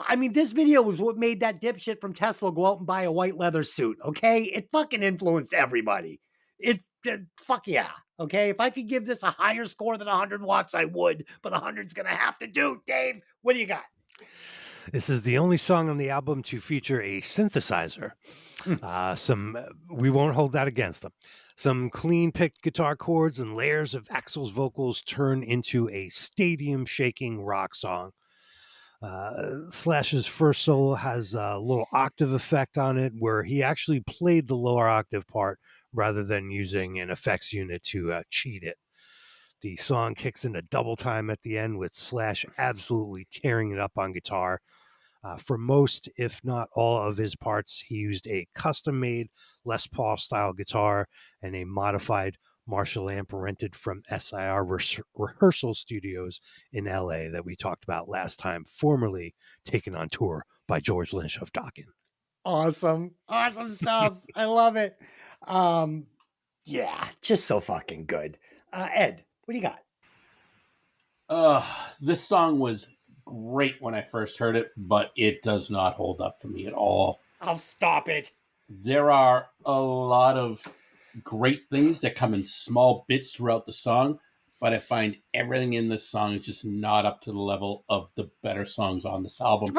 S4: I mean, this video was what made that dipshit from Tesla go out and buy a white leather suit, okay? It fucking influenced everybody. It's fuck yeah, okay? If I could give this a higher score than 100 watts, I would, but 100's gonna have to do. Dave, what do you got?
S6: This is the only song on the album to feature a synthesizer. We won't hold that against them. Some clean picked guitar chords and layers of Axl's vocals turn into a stadium shaking rock song. Slash's first solo has a little octave effect on it where he actually played the lower octave part rather than using an effects unit to cheat it. The song kicks into double time at the end with Slash absolutely tearing it up on guitar. For most, if not all of his parts, he used a custom-made Les Paul style guitar and a modified Marshall amp rented from SIR Rehearsal Studios in LA that we talked about last time, formerly taken on tour by George Lynch of Dokken.
S4: Awesome stuff. I love it. Yeah, just so fucking good. Ed, what do you got?
S2: This song was great when I first heard it, but it does not hold up for me at all.
S4: Oh, stop it.
S2: There are a lot of great things that come in small bits throughout the song, but I find everything in this song is just not up to the level of the better songs on this album.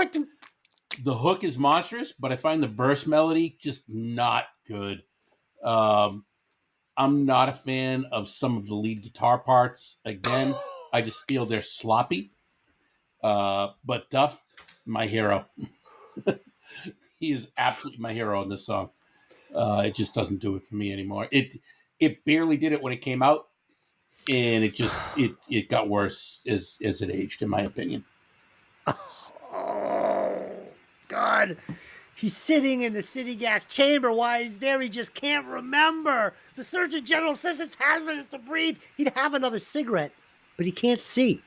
S2: The hook is monstrous, but I find the verse melody just not good. I'm not a fan of some of the lead guitar parts. Again, I just feel they're sloppy. But Duff, my hero. He is absolutely my hero on this song. It just doesn't do it for me anymore. It barely did it when it came out, and it got worse as it aged, in my opinion.
S4: Oh, God. He's sitting in the city gas chamber. Why he's there, he just can't remember. The Surgeon General says it's hazardous to breathe. He'd have another cigarette, but he can't see.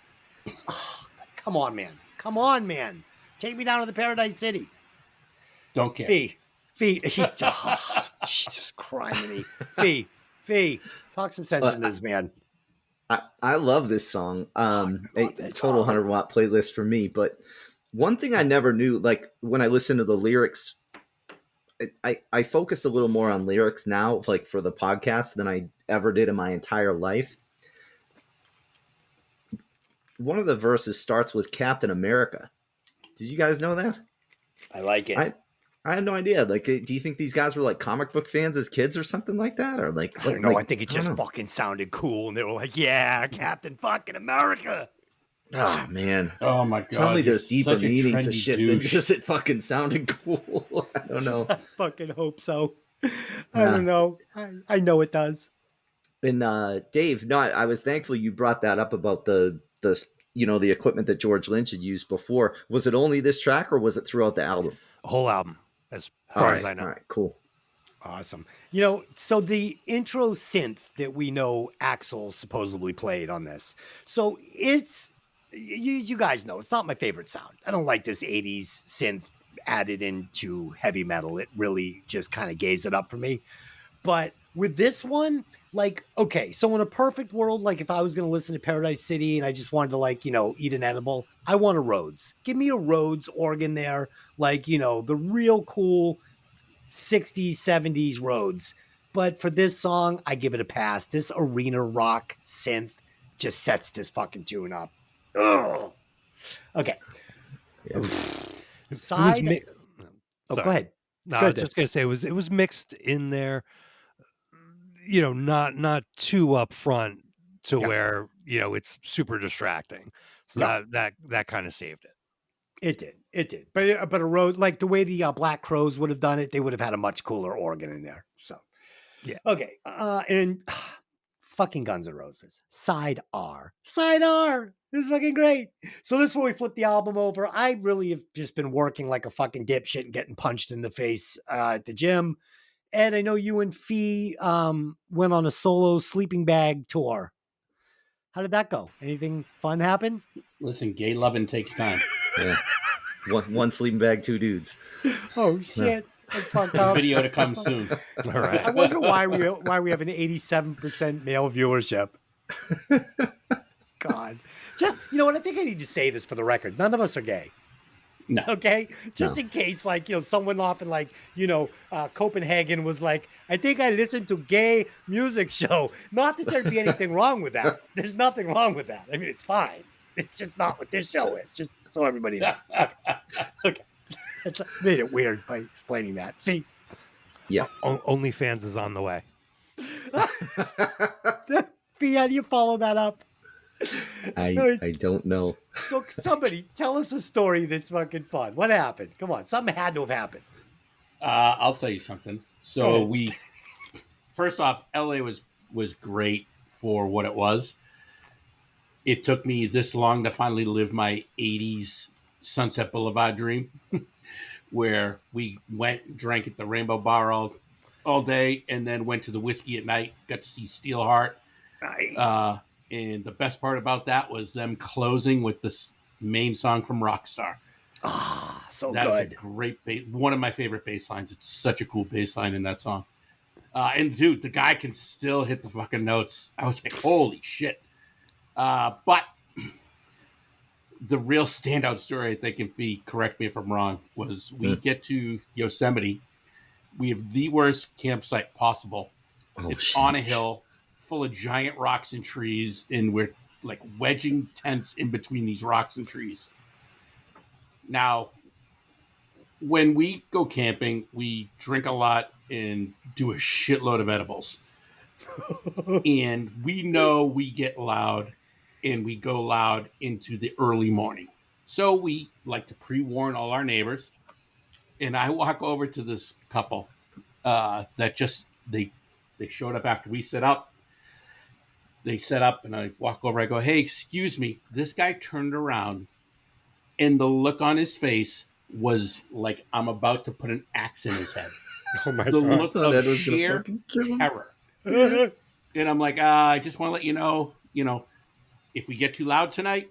S4: Oh, come on, man. Come on, man. Take me down to the Paradise City.
S2: Don't care.
S4: Fee. Jesus Christ. Fee. Talk some sense into this, man.
S5: I love this song.
S4: love
S5: A
S4: this
S5: total
S4: song.
S5: 100-watt playlist for me. But one thing I never knew, like when I listen to the lyrics, I focus a little more on lyrics now, like for the podcast, than I ever did in my entire life. One of the verses starts with Captain America. Did you guys know that?
S4: I like it.
S5: I had no idea. Like, do you think these guys were like comic book fans as kids or something like that? Or like,
S4: I don't know.
S5: like-
S4: I think it just fucking sounded cool. And they were like, yeah, Captain fucking America.
S5: Oh, man.
S2: Oh my god!
S5: Tell me
S2: you're
S5: there's deeper
S2: such a
S5: meaning to
S2: trendy
S5: shit than
S2: douche.
S5: just it fucking sounded cool. I don't know.
S4: I fucking hope so. I don't know. I know it does.
S5: And Dave, no, I was thankful you brought that up about the the equipment that George Lynch had used before. Was it only this track or was it throughout the album?
S6: Whole album, as
S5: All
S6: far
S5: right,
S6: as I know.
S5: all right, cool.
S4: Awesome. So the intro synth that we know Axl supposedly played on this. So it's, you guys know, it's not my favorite sound. I don't like this 80s synth added into heavy metal. It really just kind of gays it up for me. But with this one, like, okay, so in a perfect world, like if I was going to listen to Paradise City and I just wanted to like, eat an edible, I want a Rhodes. Give me a Rhodes organ there. Like, the real cool 60s, 70s Rhodes. But for this song, I give it a pass. This arena rock synth just sets this fucking tune up. Ugh. Okay.
S5: Yeah.
S4: Side. Go
S6: Sorry.
S4: ahead.
S6: No,
S4: Go
S6: I was
S4: ahead.
S6: just gonna say it was mixed in there, not too upfront to
S4: Yeah.
S6: where it's super distracting. So
S4: No.
S6: that kind of saved it.
S4: It did. But a Rhodes, like the way the Black Crows would have done it, they would have had a much cooler organ in there. So,
S6: Yeah.
S4: Okay. And fucking Guns N' Roses. Side R. Side R. This is fucking great. So this is where we flip the album over. I really have just been working like a fucking dipshit and getting punched in the face at the gym. Ed, I know you and Fee went on a solo sleeping bag tour. How did that go? Anything fun happen?
S2: Listen, gay loving takes time.
S5: Yeah. One sleeping bag, two dudes.
S4: Oh shit! I fucked
S2: The
S4: up.
S2: video to come soon.
S6: All
S4: I
S6: right.
S4: wonder why we have an 87% male viewership. God, just what? I think I need to say this for the record. None of us are gay.
S2: No.
S4: Okay, just
S5: No.
S4: in case, like someone off in like Copenhagen was like, I think I listened to gay music show. Not that there'd be anything wrong with that. There's nothing wrong with that. I mean, it's fine. It's just not what this show is. Just so everybody knows. Okay. That's made it weird by explaining that. See,
S5: Yeah.
S6: OnlyFans is on the way.
S4: Fee, how do you follow that up?
S5: I don't know.
S4: So somebody tell us a story that's fucking fun. What happened? Come on, something had to have happened.
S2: I'll tell you something. So first off, LA was great for what it was. It took me this long to finally live my 80s Sunset Boulevard dream, where we went, drank at the Rainbow Bar all day, and then went to the Whiskey at night, got to see Steelheart.
S4: Nice.
S2: And the best part about that was them closing with this main song from Rockstar.
S4: So
S2: That was a
S4: good.
S2: great one of my favorite bass lines. It's such a cool bass line in that song. And dude, the guy can still hit the fucking notes. I was like, holy shit. But the real standout story, I think, and Fee, correct me if I'm wrong, was we get to Yosemite. We have the worst campsite possible.
S5: Oh,
S2: It's
S5: shit.
S2: on a hill full of giant rocks and trees, and we're like wedging tents in between these rocks and trees. Now, when we go camping, we drink a lot and do a shitload of edibles. And we know we get loud, and we go loud into the early morning. So we like to pre-warn all our neighbors. And I walk over to this couple that just they showed up after we set up. They set up, and I walk over. I go, "Hey, excuse me." This guy turned around, and the look on his face was like I'm about to put an axe in his head.
S4: Oh my
S2: The look
S5: thought
S2: of
S5: Ed was gonna
S2: sheer
S5: fucking kill him.
S2: terror.
S4: god.
S2: And I'm like, I just want to let you know, if we get too loud tonight,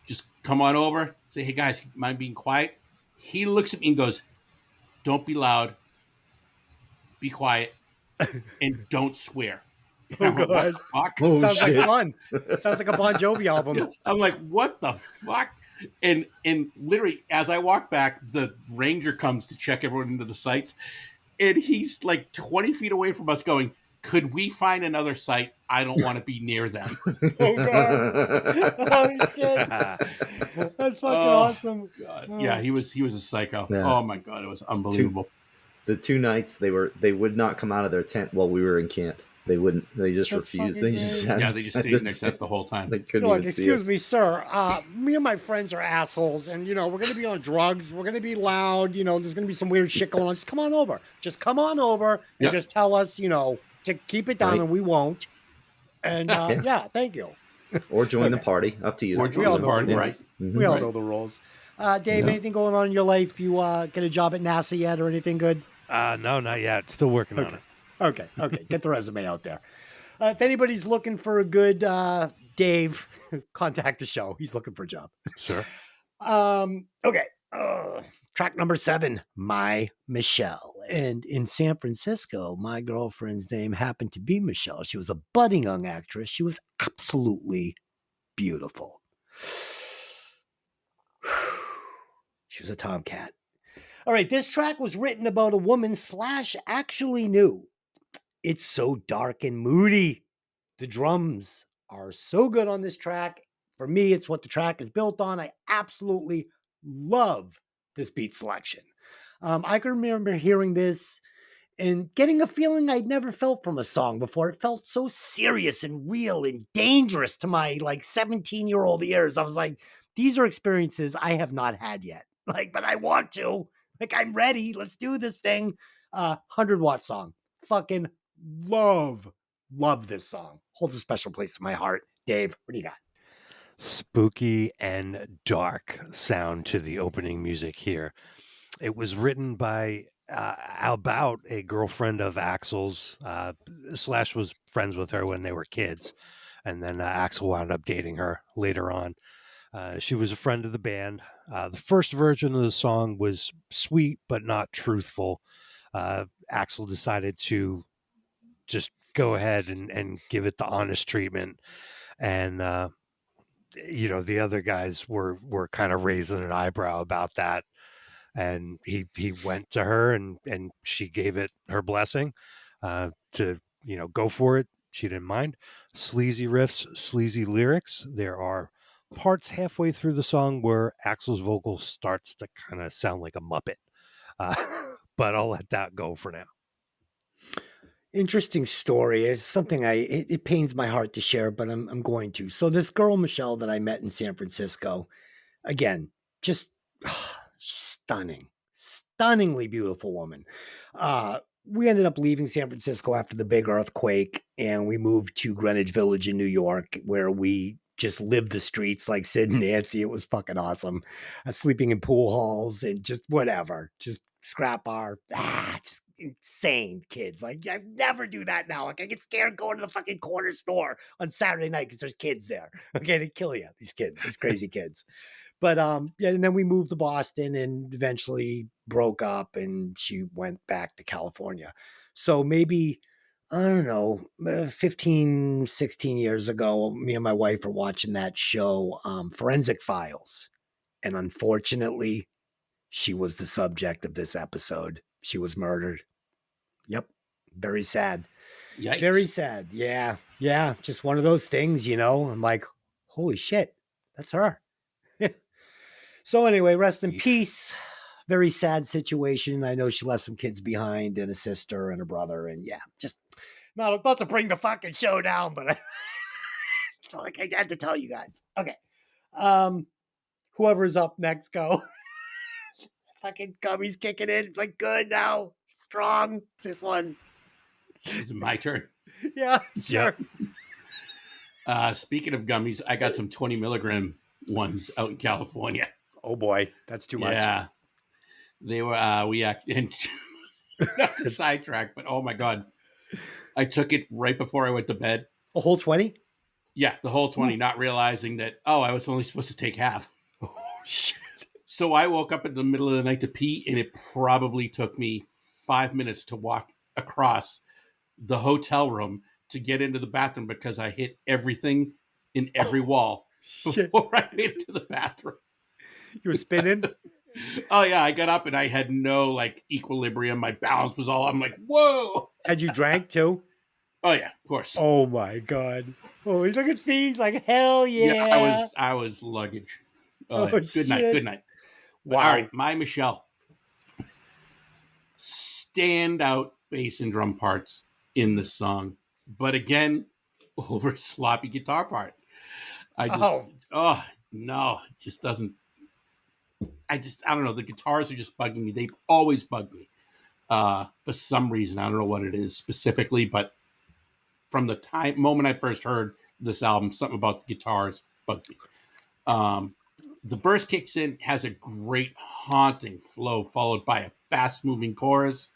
S2: just come on over. Say, hey guys, mind being quiet? He looks at me and goes, don't be loud, be quiet, and don't swear.
S4: Oh
S2: I'm like, what
S4: god.
S2: the fuck?
S5: Oh
S4: Sounds
S5: shit.
S4: like fun. Sounds like a Bon Jovi album.
S2: I'm like, what the fuck? And literally, as I walk back, the ranger comes to check everyone into the sites, and he's like 20 feet away from us going, could we find another site? I don't want to be near them.
S4: Oh god. Oh shit. That's fucking awesome.
S2: God. Yeah, he was a psycho.
S5: Yeah.
S2: Oh my god, it was unbelievable.
S5: The 2 nights they would not come out of their tent while we were in camp. They wouldn't. They just
S4: That's
S5: refused.
S4: fucking
S5: They just
S4: great.
S2: Yeah, they just stayed in their tent the whole time.
S5: They couldn't
S4: Look,
S5: even see
S4: excuse
S5: us.
S4: me, sir. Me and my friends are assholes, and we're gonna be on drugs. We're gonna be loud. There's gonna be some weird shit going on. Just come on over. Just come on over and
S2: Yep.
S4: just tell us, to keep it down,
S5: Right.
S4: and we won't. And yeah, thank you.
S5: Or join the
S4: Okay.
S5: party. Up to you.
S2: Or
S4: We
S2: join
S4: all
S2: the
S4: know
S2: party,
S4: the
S2: right?
S4: rules.
S5: Mhm.
S4: We all
S2: Right.
S4: know the rules. Dave,
S5: Yeah.
S4: anything going on in your life? You get a job at NASA yet, or anything good?
S6: No, not yet. Still working on it.
S4: Okay. Get the resume out there. If anybody's looking for a good Dave, contact the show. He's looking for a job.
S6: Sure.
S4: Okay. Track number 7, My Michelle. And in San Francisco, my girlfriend's name happened to be Michelle. She was a budding young actress. She was absolutely beautiful. She was a tomcat. All right, this track was written about a woman / actually knew. It's so dark and moody. The drums are so good on this track. For me, it's what the track is built on. I absolutely love this beat selection. I can remember hearing this and getting a feeling I'd never felt from a song before. It felt so serious and real and dangerous to my 17-year-old ears. I was like, these are experiences I have not had yet. But I want to. I'm ready. Let's do this thing. 100-watt song. Fucking love this song. Holds a special place in my heart. Dave, what do you got?
S6: Spooky and dark sound to the opening music here. It was written by about a girlfriend of Axel's. Slash was friends with her when they were kids, and then Axel wound up dating her later on. She was a friend of the band. The first version of the song was sweet but not truthful. Axel decided to just go ahead and give it the honest treatment, and the other guys were kind of raising an eyebrow about that, and he went to her and she gave it her blessing to go for it. She didn't mind. Sleazy riffs, sleazy lyrics. There are parts halfway through the song where Axl's vocal starts to kind of sound like a Muppet. Uh, but I'll let that go for now.
S4: Interesting story. It's something it pains my heart to share, but I'm going to. So this girl Michelle that I met in San Francisco, again, just stunning, stunningly beautiful woman. We ended up leaving San Francisco after the big earthquake, and we moved to Greenwich Village in New York, where we just lived the streets like Sid and Nancy. It was fucking awesome. Sleeping in pool halls and just whatever, just scrap bar. Just insane kids. Like, I never do that now. Like, I get scared going to the fucking corner store on Saturday night because there's kids there. Okay, they kill you, these kids, these crazy kids. But yeah, and then we moved to Boston and eventually broke up, and she went back to California. So maybe, I don't know, 15, 16 years ago, me and my wife were watching that show, Forensic Files. And unfortunately, she was the subject of this episode. She was murdered. Yep. Very sad.
S2: Yikes.
S4: Very sad. Yeah. Yeah. Just one of those things, you know. I'm like, holy shit, that's her. So anyway, rest in peace. Very sad situation. I know she left some kids behind and a sister and a brother. And yeah, just not about to bring the fucking show down, but I felt like I had to tell you guys. Okay. Whoever's up next, go. Fucking Gummy's kicking in. Like, good now. Strong. This one.
S2: Is it my turn?
S4: Yeah, sure.
S2: Speaking of gummies, I got some 20 milligram ones out in California.
S4: Oh boy, that's too much.
S2: Yeah. They were, and not to sidetrack, but oh my God. I took it right before I went to bed.
S4: A whole 20?
S2: Yeah, the whole 20, not realizing that, I was only supposed to take half.
S4: Oh, shit.
S2: So I woke up in the middle of the night to pee, and it probably took me 5 minutes to walk across the hotel room to get into the bathroom because I hit everything in every wall before I made it to the bathroom.
S4: You were spinning?
S2: Oh, yeah. I got up and I had no equilibrium. My balance was all, I'm like, whoa.
S4: Had you drank too?
S2: Oh, yeah, of course.
S4: Oh, my God. Oh, he's looking at fees like, hell yeah.
S2: Yeah, I was luggage. Good night. Good night.
S4: Wow.
S2: All right, my Michelle. Standout bass and drum parts in the song. But again, over sloppy guitar part. No, it just doesn't. I don't know. The guitars are just bugging me. They've always bugged me for some reason. I don't know what it is specifically, but from the moment I first heard this album, something about the guitars bugged me. The verse kicks in, has a great haunting flow followed by a fast-moving chorus.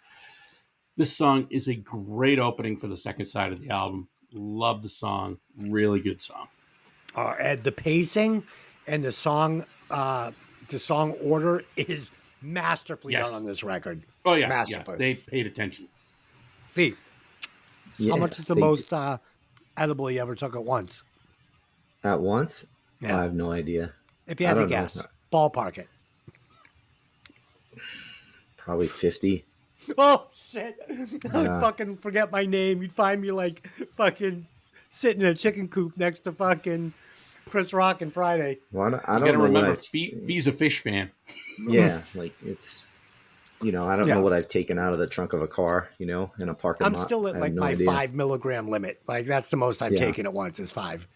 S2: This song is a great opening for the second side of the album. Love the song. Really good song.
S4: Ed, the pacing and the song order is masterfully done on this record.
S2: Oh, yeah.
S4: Masterfully.
S2: Yeah, they paid attention.
S4: Fee,
S5: Yeah,
S4: how much is the most edible you ever took at once?
S5: At once?
S4: Yeah.
S5: I have no idea.
S4: If you had to guess, ballpark it.
S5: Probably 50.
S4: Oh, shit. I'd fucking forget my name. You'd find me fucking sitting in a chicken coop next to fucking Chris Rock and Friday.
S5: Well, I
S2: You
S5: don't
S2: gotta
S5: know
S2: remember,
S5: what
S2: Fee's a fish fan.
S5: Yeah, it's, I don't know what I've taken out of the trunk of a car, in a parking lot.
S4: I'm still at
S5: I have no
S4: my
S5: idea.
S4: 5 milligram limit. That's the most I've taken at once is 5.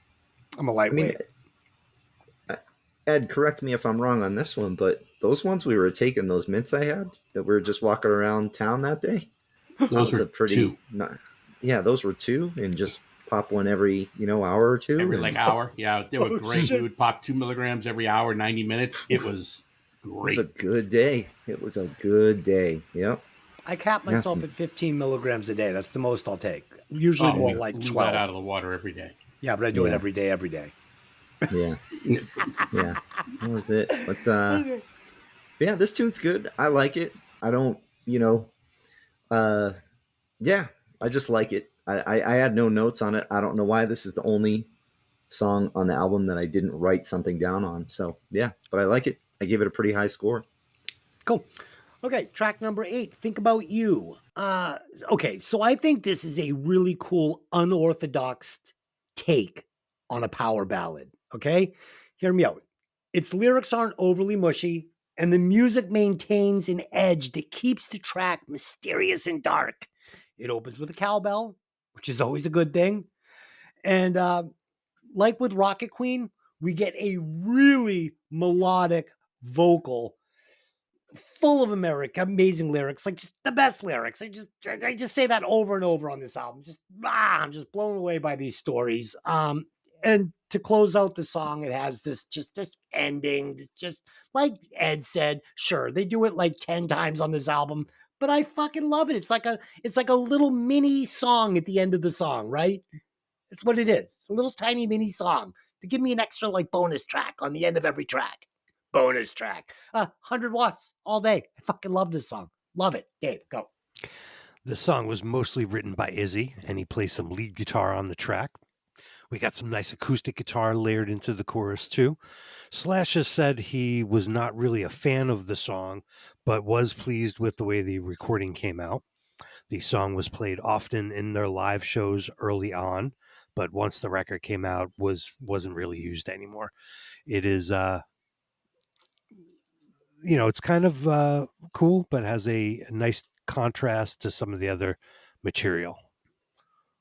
S4: I'm a lightweight.
S5: Ed, correct me if I'm wrong on this one, but those ones we were taking, those mints I had that we were just walking around town that day,
S2: Those were two.
S5: Those were 2, and just pop one every hour or 2.
S2: Every hour. Yeah, they were great.
S4: shit.
S2: We would pop 2 milligrams every hour, 90 minutes. It was
S5: It
S2: great.
S5: was a good day. It was a good day. Yep.
S4: I cap myself
S5: Yes.
S4: at 15 milligrams a day. That's the most I'll take. Usually more
S2: we
S4: like
S2: blew
S4: 12.
S2: that out of the water every day.
S4: Yeah, but I do it
S5: Yeah.
S4: every day.
S5: Yeah. Yeah. That was it. But yeah, this tune's good. I like it. I don't, yeah, I just like it. I had no notes on it. I don't know why this is the only song on the album that I didn't write something down on. So yeah, but I like it. I give it a pretty high score.
S4: Cool. Okay, track number 8, Think About You. Okay, so I think this is a really cool, unorthodox take on a power ballad. Okay? Hear me out. Its lyrics aren't overly mushy, and the music maintains an edge that keeps the track mysterious and dark. It opens with a cowbell, which is always a good thing. And like with Rocket Queen, we get a really melodic vocal full of amazing lyrics, like just the best lyrics. I just say that over and over on this album. I'm just blown away by these stories. And to close out the song, it has this ending. It's just like Ed said, sure, they do it like 10 times on this album, but I fucking love it. It's like a little mini song at the end of the song, right? It's what it is. A little tiny mini song to give me an extra like bonus track on the end of every track. Bonus track. 100 watts all day. I fucking love this song. Love it. Dave, go.
S6: The song was mostly written by Izzy, and he plays some lead guitar on the track. We got some nice acoustic guitar layered into the chorus too. Slash has said he was not really a fan of the song, but was pleased with the way the recording came out. The song was played often in their live shows early on, but once the record came out, wasn't really used anymore. It is it's kind of cool, but has a nice contrast to some of the other material.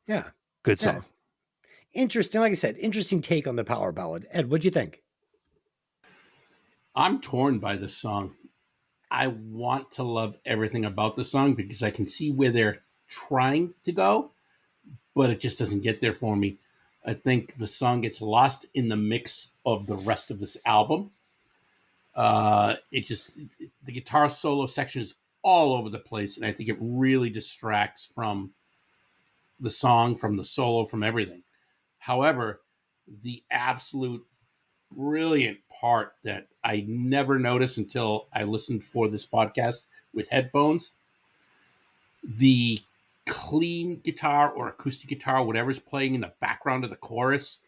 S4: Yeah.
S6: Good song.
S4: Yeah. Interesting. Like I said, interesting take on the power ballad. Ed, what'd you think?
S2: I'm torn by this song. I want to love everything about the song because I can see where they're trying to go, but it just doesn't get there for me. I think the song gets lost in the mix of the rest of this album. The guitar solo section is all over the place, and I think it really distracts from the song, from the solo, from everything. However, the absolute brilliant part that I never noticed until I listened for this podcast with headphones, the clean guitar or acoustic guitar, whatever's playing in the background of the chorus.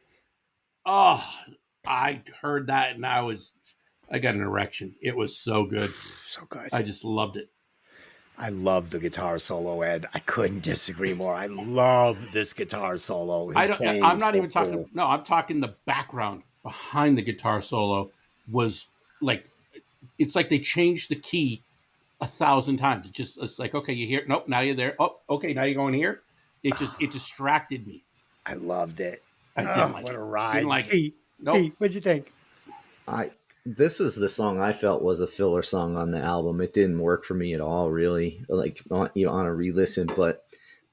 S2: Oh, I heard that and I got an erection. It was so good.
S4: So good.
S2: I just loved it.
S4: I love the guitar solo, Ed. I couldn't disagree more. I love this guitar solo.
S2: I'm not even talking. Cool. No, I'm talking the background behind the guitar solo was like, it's like they changed the key 1,000 times. It's like, okay, you hear, nope, now you're there. Oh, okay, now you're going here. It distracted me.
S4: I loved it.
S2: I didn't like
S4: what
S2: it.
S4: a ride.
S2: Didn't like
S4: it. Nope. What'd you think?
S5: This is the song I felt was a filler song on the album. It didn't work for me at all, really. Like on a re-listen, but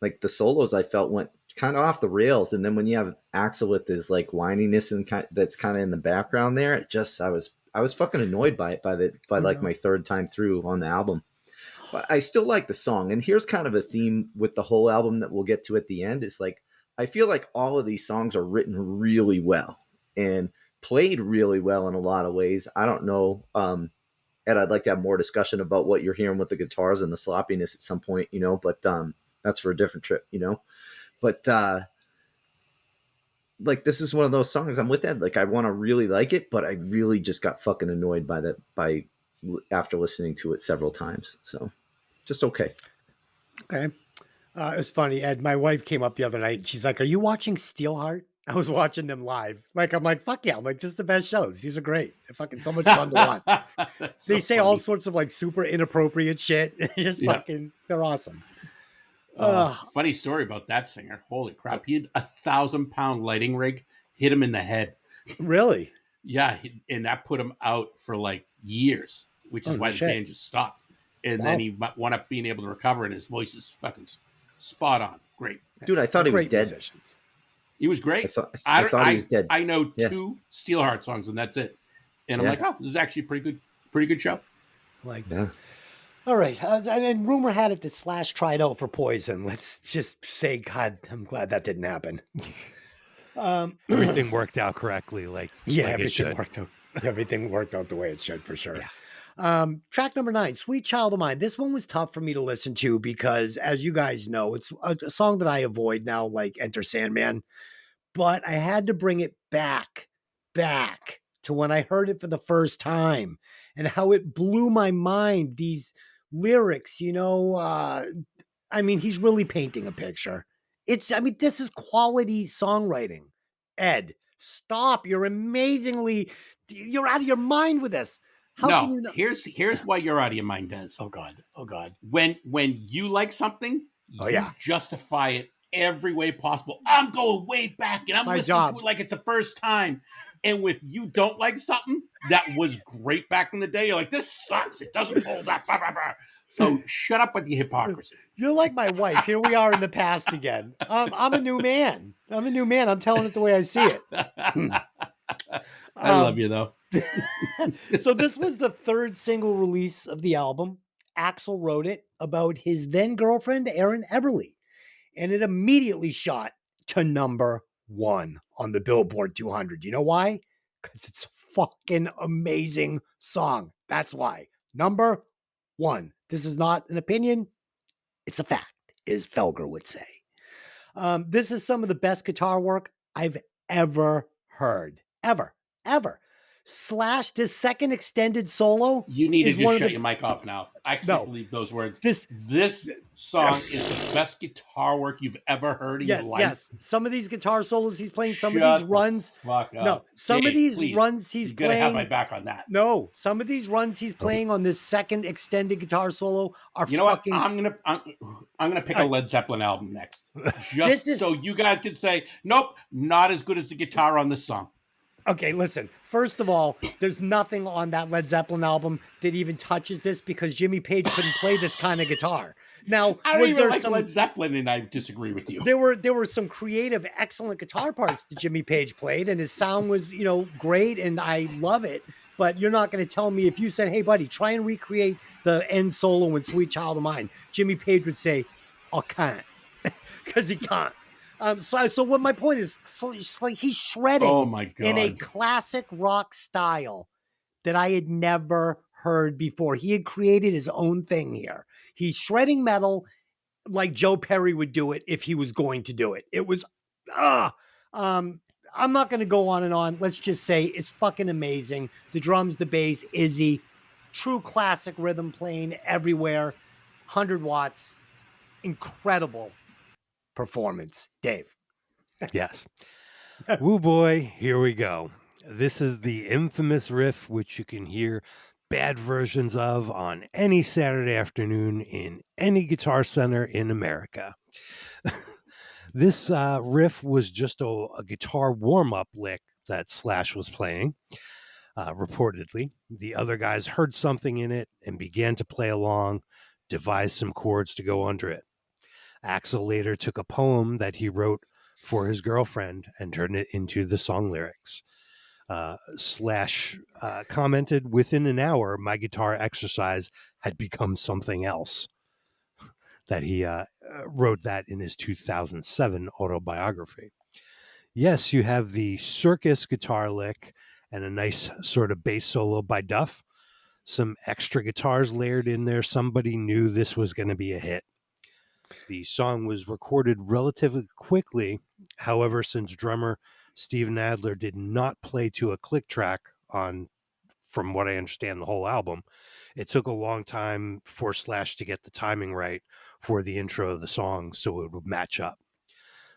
S5: like the solos I felt went kind of off the rails. And then when you have Axl with his like whininess and that's kind of in the background there, I was fucking annoyed by it by my third time through on the album. But I still like the song. And here's kind of a theme with the whole album that we'll get to at the end. It's like I feel like all of these songs are written really well and played really well in a lot of ways. I don't know. Ed, I'd like to have more discussion about what you're hearing with the guitars and the sloppiness at some point, but that's for a different trip, but like, this is one of those songs I'm with Ed. Like, I want to really like it, but I really just got fucking annoyed after listening to it several times. So just okay.
S4: Okay. It was funny, Ed. My wife came up the other night and she's like, "Are you watching Steelheart?" I was watching them live. Like, I'm like, fuck yeah. I'm like, this is the best shows. These are great. They're fucking so much fun to watch. They say all sorts of like super inappropriate shit. Fucking, they're awesome.
S2: Funny story about that singer. Holy crap. He had 1,000-pound lighting rig hit him in the head.
S4: Really?
S2: Yeah. And that put him out for like years, which is why the band just stopped. And then he wound up being able to recover, and his voice is fucking spot on. Great.
S5: Dude, I thought he was dead.
S2: Musicians. He was great.
S5: I thought he was dead.
S2: I know 2 Steelheart songs, and that's it. And I'm like, oh, this is actually a pretty good show.
S4: Like, all right. And rumor had it that Slash tried out for Poison. Let's just say, God, I'm glad that didn't happen.
S6: Everything worked out correctly.
S4: Everything worked out the way it should, for sure. Yeah. Track number 9, Sweet Child of Mine. This one was tough for me to listen to because, as you guys know, it's a song that I avoid now, like Enter Sandman. But I had to bring it back to when I heard it for the first time and how it blew my mind. These lyrics, he's really painting a picture. This is quality songwriting. Ed, stop. You're out of your mind with this. How can you
S2: No,
S4: not?
S2: here's why you're out of your mind, Des.
S4: Oh God.
S2: When you like something,
S4: Oh,
S2: you
S4: yeah.
S2: justify it every way possible. I'm going way back and I'm
S4: My
S2: listening
S4: job.
S2: to it like it's the first time. And if you don't like something that was great back in the day, you're like, this sucks. It doesn't hold up. Blah, blah, blah. So shut up with the hypocrisy.
S4: You're like my wife. Here we are in the past again. I'm a new man. I'm telling it the way I see it.
S2: I love you though.
S4: So this was the third single release of the album. Axl wrote it about his then girlfriend, Erin Everly, and it immediately shot to number 1 on the Billboard 200. You know why? Because it's a fucking amazing song. That's why. Number 1. This is not an opinion. It's a fact, as Felger would say. This is some of the best guitar work I've ever heard. Ever. Slash, this second extended solo.
S2: You need to
S4: is
S2: just
S4: one of
S2: shut
S4: the-
S2: your mic off now. I can't
S4: No.
S2: believe those words.
S4: This
S2: song is the best guitar work you've ever heard in your life.
S4: Yes. Some of these guitar solos he's playing, some of
S2: Shut
S4: these
S2: the
S4: runs.
S2: Fuck up.
S4: No, some of
S2: Dave,
S4: these
S2: please,
S4: runs he's
S2: you're gonna have my
S4: playing.
S2: back on that.
S4: No, some of these runs he's playing on this second extended guitar solo are
S2: You know
S4: fucking.
S2: what? I'm gonna pick a Led Zeppelin album next,
S4: This is-
S2: so you guys can say, nope, not as good as the guitar on this song.
S4: Okay, listen. First of all, there's nothing on that Led Zeppelin album that even touches this because Jimmy Page couldn't play this kind of guitar. Now,
S2: I don't
S4: was
S2: even
S4: there
S2: like
S4: some?
S2: Led Zeppelin, and I disagree with you.
S4: There were some creative, excellent guitar parts that Jimmy Page played, and his sound was, great, and I love it. But you're not going to tell me if you said, "Hey, buddy, try and recreate the end solo in "Sweet Child of Mine." Jimmy Page would say, "I can't," because he can't. So what my point is, it's like he's shredding
S2: Oh my god!
S4: in a classic rock style that I had never heard before. He had created his own thing here. He's shredding metal like Joe Perry would do it if he was going to do it. It was, I'm not going to go on and on. Let's just say it's fucking amazing. The drums, the bass, Izzy, true classic rhythm playing everywhere, 100 watts, incredible performance. Dave.
S6: Yes. Woo boy, here we go. This is the infamous riff, which you can hear bad versions of on any Saturday afternoon in any Guitar Center in America. This riff was just a guitar warm-up lick that Slash was playing. Reportedly, the other guys heard something in it and began to play along, devised some chords to go under it. Axl later took a poem that he wrote for his girlfriend and turned it into the song lyrics. Slash commented, "Within an hour, my guitar exercise had become something else." That he wrote that in his 2007 autobiography. Yes, you have the circus guitar lick and a nice sort of bass solo by Duff. Some extra guitars layered in there. Somebody knew this was going to be a hit. The song was recorded relatively quickly. However, since drummer Steven Adler did not play to a click track on, from what I understand, the whole album, it took a long time for Slash to get the timing right for the intro of the song so it would match up.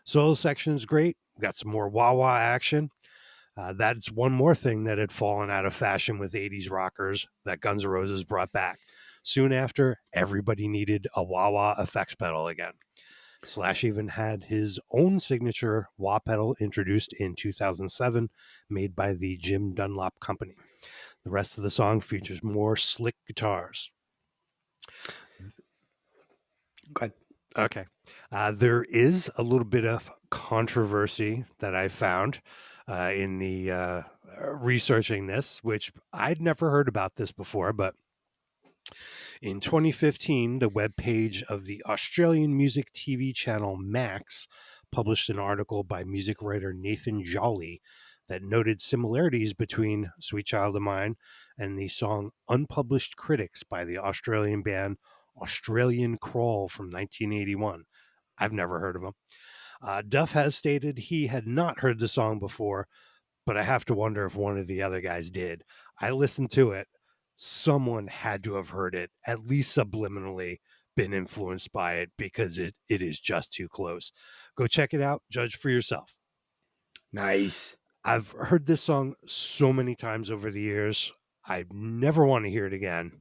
S6: Solo section is great. We got some more wah-wah action. That's one more thing that had fallen out of fashion with 80s rockers that Guns N' Roses brought back. Soon after, everybody needed a wah-wah effects pedal again. Slash even had his own signature wah pedal introduced in 2007, made by the Jim Dunlop Company. The rest of the song features more slick guitars.
S4: Good.
S6: Okay. There is a little bit of controversy that I found in the researching this, which I'd never heard about this before, but in 2015, the webpage of the Australian music TV channel Max published an article by music writer Nathan Jolly that noted similarities between Sweet Child of Mine and the song Unpublished Critics by the Australian band Australian Crawl from 1981. I've never heard of them. Duff has stated he had not heard the song before, but I have to wonder if one of the other guys did. I listened to it. Someone had to have heard it, at least subliminally been influenced by it, because it is just too close. Go check it out. Judge for yourself.
S4: Nice.
S6: I've heard this song so many times over the years. I never want to hear it again.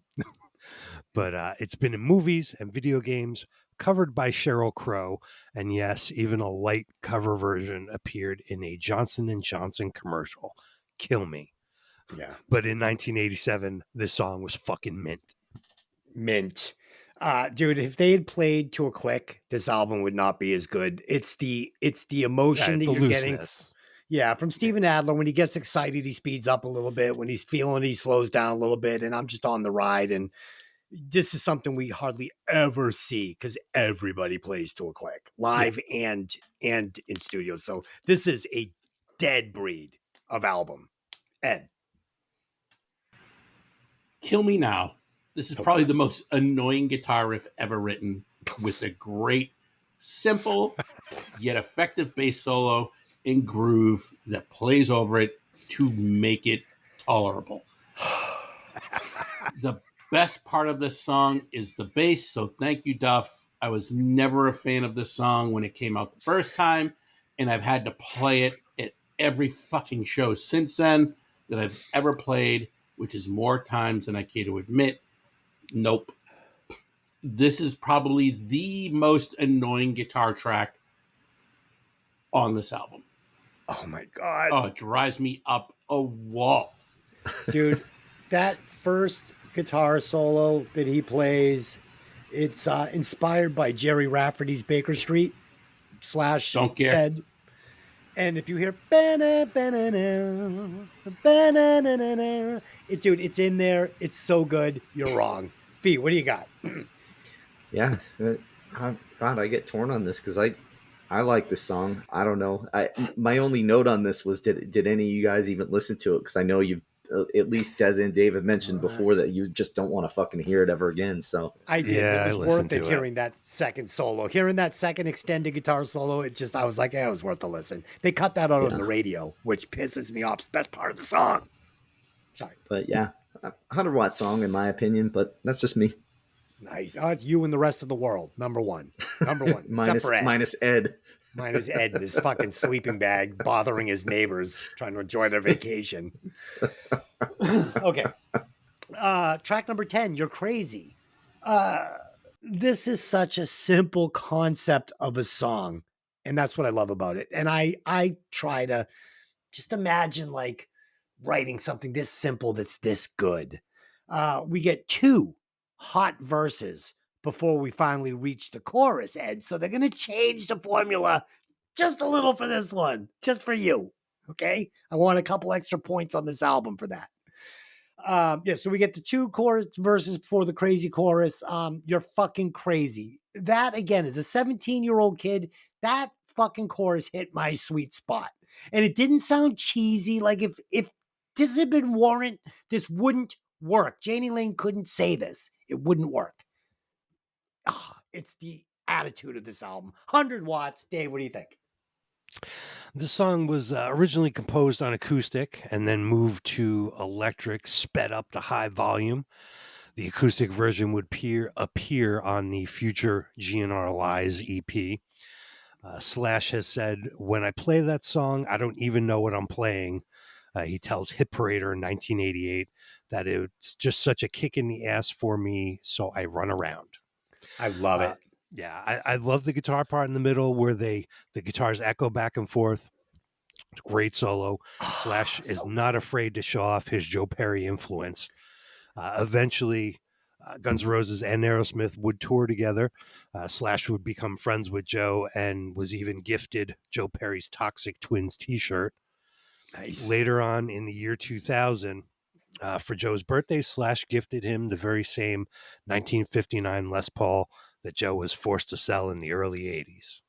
S6: But it's been in movies and video games, covered by Sheryl Crow, and yes, even a light cover version appeared in a Johnson & Johnson commercial. Kill me.
S4: Yeah.
S6: But in 1987, this song was fucking mint.
S4: Mint. Dude, if they had played To a Click, this album would not be as good. It's the emotion that
S6: the
S4: you're getting.
S6: looseness.
S4: Yeah, from Steven Adler. When he gets excited, he speeds up a little bit. When he's feeling, he slows down a little bit. And I'm just on the ride. And this is something we hardly ever see because everybody plays To a Click, live and in studio. So this is a dead breed of album. Ed.
S2: Kill Me Now. This is probably the most annoying guitar riff ever written, with a great, simple, yet effective bass solo and groove that plays over it to make it tolerable. The best part of this song is the bass, so thank you, Duff. I was never a fan of this song when it came out the first time, and I've had to play it at every fucking show since then that I've ever played, which is more times than I care to admit. Nope. This is probably the most annoying guitar track on this album.
S4: Oh my God.
S2: Oh, it drives me up a wall.
S4: Dude, that first guitar solo that he plays, it's inspired by Jerry Rafferty's Baker Street /
S2: Don't care.
S4: Said. And if you hear "Ba-na, ba-na-na, ba-na-na-na-na," dude, it's in there. It's so good. You're wrong. Fee, what do you got?
S5: Yeah, God, I get torn on this because I like this song. I don't know. My only note on this was did any of you guys even listen to it? Because I know you, at least Des and Dave have mentioned before that you just don't want to fucking hear it ever again. So
S4: I did.
S6: Yeah,
S4: It
S6: I
S4: was
S6: listened
S4: worth it
S6: to it.
S4: hearing that second solo. Hearing that second extended guitar solo, I was like, yeah, it was worth the listen. They cut that out on the radio, which pisses me off. It's the best part of the song. Sorry.
S5: But yeah, 100-watt song in my opinion, but that's just me.
S4: Nice. Oh, it's you and the rest of the world. Number one. Except for Ed.
S5: minus Ed.
S4: Minus Ed in his fucking sleeping bag, bothering his neighbors, trying to enjoy their vacation. Okay. Track number 10, You're Crazy. This is such a simple concept of a song, and that's what I love about it. And I try to just imagine like writing something this simple that's this good. We get 2 hot verses before we finally reach the chorus, Ed. So they're going to change the formula just a little for this one, just for you. Okay. I want a couple extra points on this album for that. So we get the 2 chorus verses before the crazy chorus. You're fucking crazy. That again is a 17-year-old kid. That fucking chorus hit my sweet spot. And it didn't sound cheesy. Like if this had been Warrant, this wouldn't work. Janie Lane couldn't say this. It wouldn't work. It's the attitude of this album. 100 watts. Dave, what do you think?
S6: This song was originally composed on acoustic and then moved to electric, sped up to high volume. The acoustic version would appear on the future GNR Lies EP. Slash has said, when I play that song, I don't even know what I'm playing. He tells Hit Parader in 1988 that it's just such a kick in the ass for me, so I run around.
S4: I love it.
S6: Yeah, I love the guitar part in the middle where the guitars echo back and forth. Great solo. Slash is not afraid to show off his Joe Perry influence. Eventually, Guns N' Roses and Aerosmith would tour together. Slash would become friends with Joe and was even gifted Joe Perry's Toxic Twins t-shirt.
S4: Nice.
S6: Later on in the year 2000, for Joe's birthday, Slash gifted him the very same 1959 Les Paul that Joe was forced to sell in the early 80s.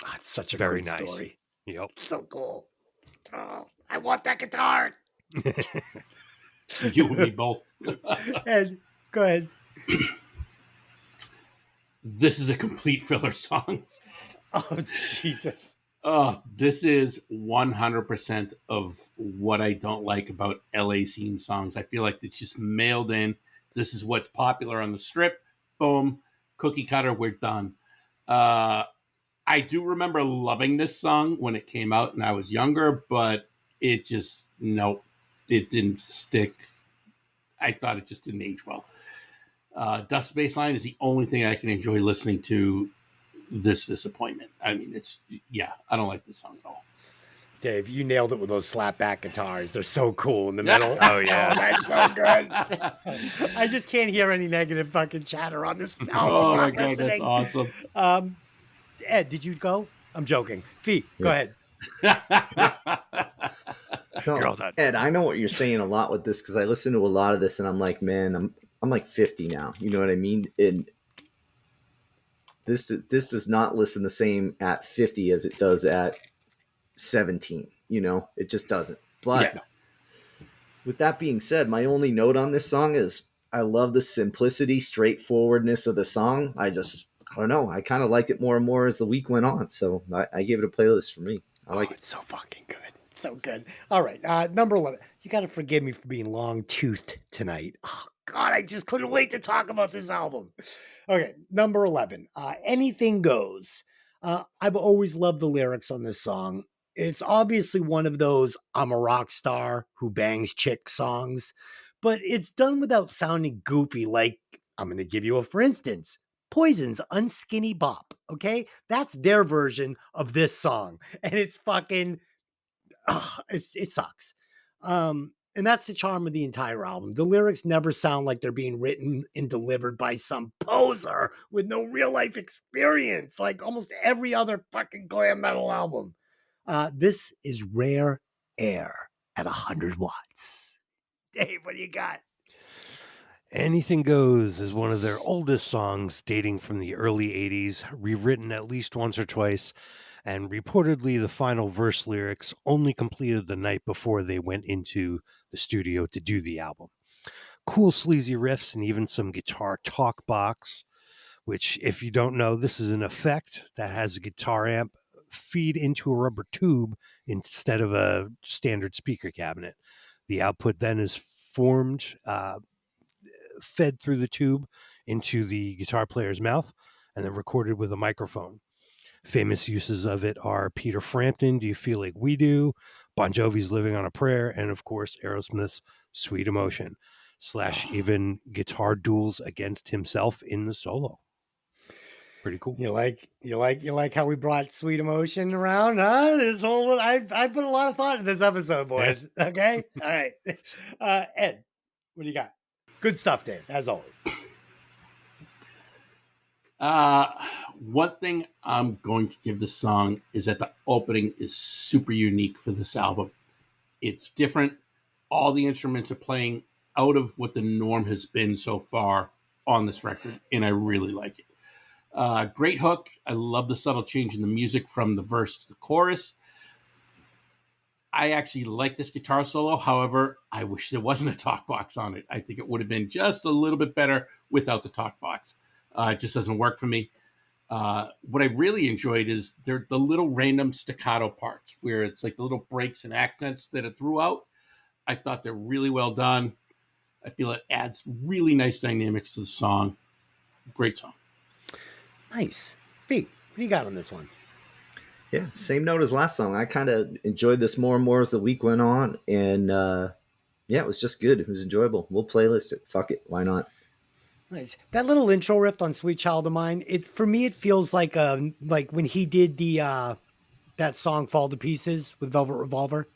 S4: Oh, it's such a
S6: Very
S4: great
S6: nice.
S4: story.
S6: Yep.
S4: So cool. Oh, I want that guitar.
S2: You and me both.
S4: Ed, go ahead.
S2: This is a complete filler song.
S4: Oh, Jesus.
S2: This is 100% of what I don't like about LA scene songs. I feel like it's just mailed in. This is what's popular on the strip. Boom. Cookie cutter. We're done. I do remember loving this song when it came out and I was younger, but it just, no, it didn't stick. I thought it just didn't age well. Dust Baseline is the only thing I can enjoy listening to this disappointment. I mean, I don't like this song at all.
S4: Dave, you nailed it with those slapback guitars. They're so cool in the middle.
S6: Oh, yeah.
S4: That's so good. I just can't hear any negative fucking chatter on this album.
S2: Oh my
S4: I'm
S2: God, that's
S4: listening.
S2: awesome.
S4: Ed, did you go? I'm joking. Fee, go ahead.
S5: No,
S6: You're all done.
S5: Ed, I know what you're saying a lot with this because I listen to a lot of this and I'm like, man, I'm like 50 now. You know what I mean? And this does not listen the same at 50 as it does at 17. You know, it just doesn't. But with that being said, my only note on this song is I love the simplicity, straightforwardness of the song. I don't know. I kind of liked it more and more as the week went on. So I gave it a playlist for me. I like it.
S4: It's so fucking good. It's so good. All right. Number 11. You got to forgive me for being long-toothed tonight. Oh, God, I just couldn't wait to talk about this album. Okay. Number 11. Anything Goes. I've always loved the lyrics on this song. It's obviously one of those I'm a rock star who bangs chick songs, but it's done without sounding goofy like, I'm going to give you a for instance. Poison's Unskinny Bop, okay? That's their version of this song. And it's fucking, it sucks. And that's the charm of the entire album. The lyrics never sound like they're being written and delivered by some poser with no real life experience, like almost every other fucking glam metal album. This is Rare Air at 100 watts. Dave, what do you got?
S6: Anything Goes is one of their oldest songs, dating from the early 80s, rewritten at least once or twice, and reportedly the final verse lyrics only completed the night before they went into the studio to do the album. Cool sleazy riffs and even some guitar talk box, which, if you don't know, this is an effect that has a guitar amp feed into a rubber tube instead of a standard speaker cabinet. The output then is fed through the tube into the guitar player's mouth and then recorded with a microphone. Famous uses of it are Peter Frampton, Do You Feel Like We Do, Bon Jovi's Living on a Prayer, and of course Aerosmith's Sweet Emotion, / even guitar duels against himself in the solo. Pretty cool.
S4: You like how we brought Sweet Emotion around, huh? This whole I put a lot of thought in this episode, boys. Okay, all right. Ed, what do you got? Good stuff, Dave, as always.
S2: One thing I'm going to give this song is that the opening is super unique for this album. It's different. All the instruments are playing out of what the norm has been so far on this record, and I really like it. Great hook. I love the subtle change in the music from the verse to the chorus. I actually like this guitar solo. However, I wish there wasn't a talk box on it. I think it would have been just a little bit better without the talk box. It just doesn't work for me. What I really enjoyed is the little random staccato parts where it's like the little breaks and accents that are throughout. I thought they're really well done. I feel it adds really nice dynamics to the song. Great song.
S4: Nice. Pete, what do you got on this one?
S5: Yeah, same note as last song. I kind of enjoyed this more and more as the week went on. And it was just good. It was enjoyable. We'll playlist it. Fuck it. Why not?
S4: Nice. That little intro riff on Sweet Child of Mine, for me it feels like when he did the that song Fall to Pieces with Velvet Revolver.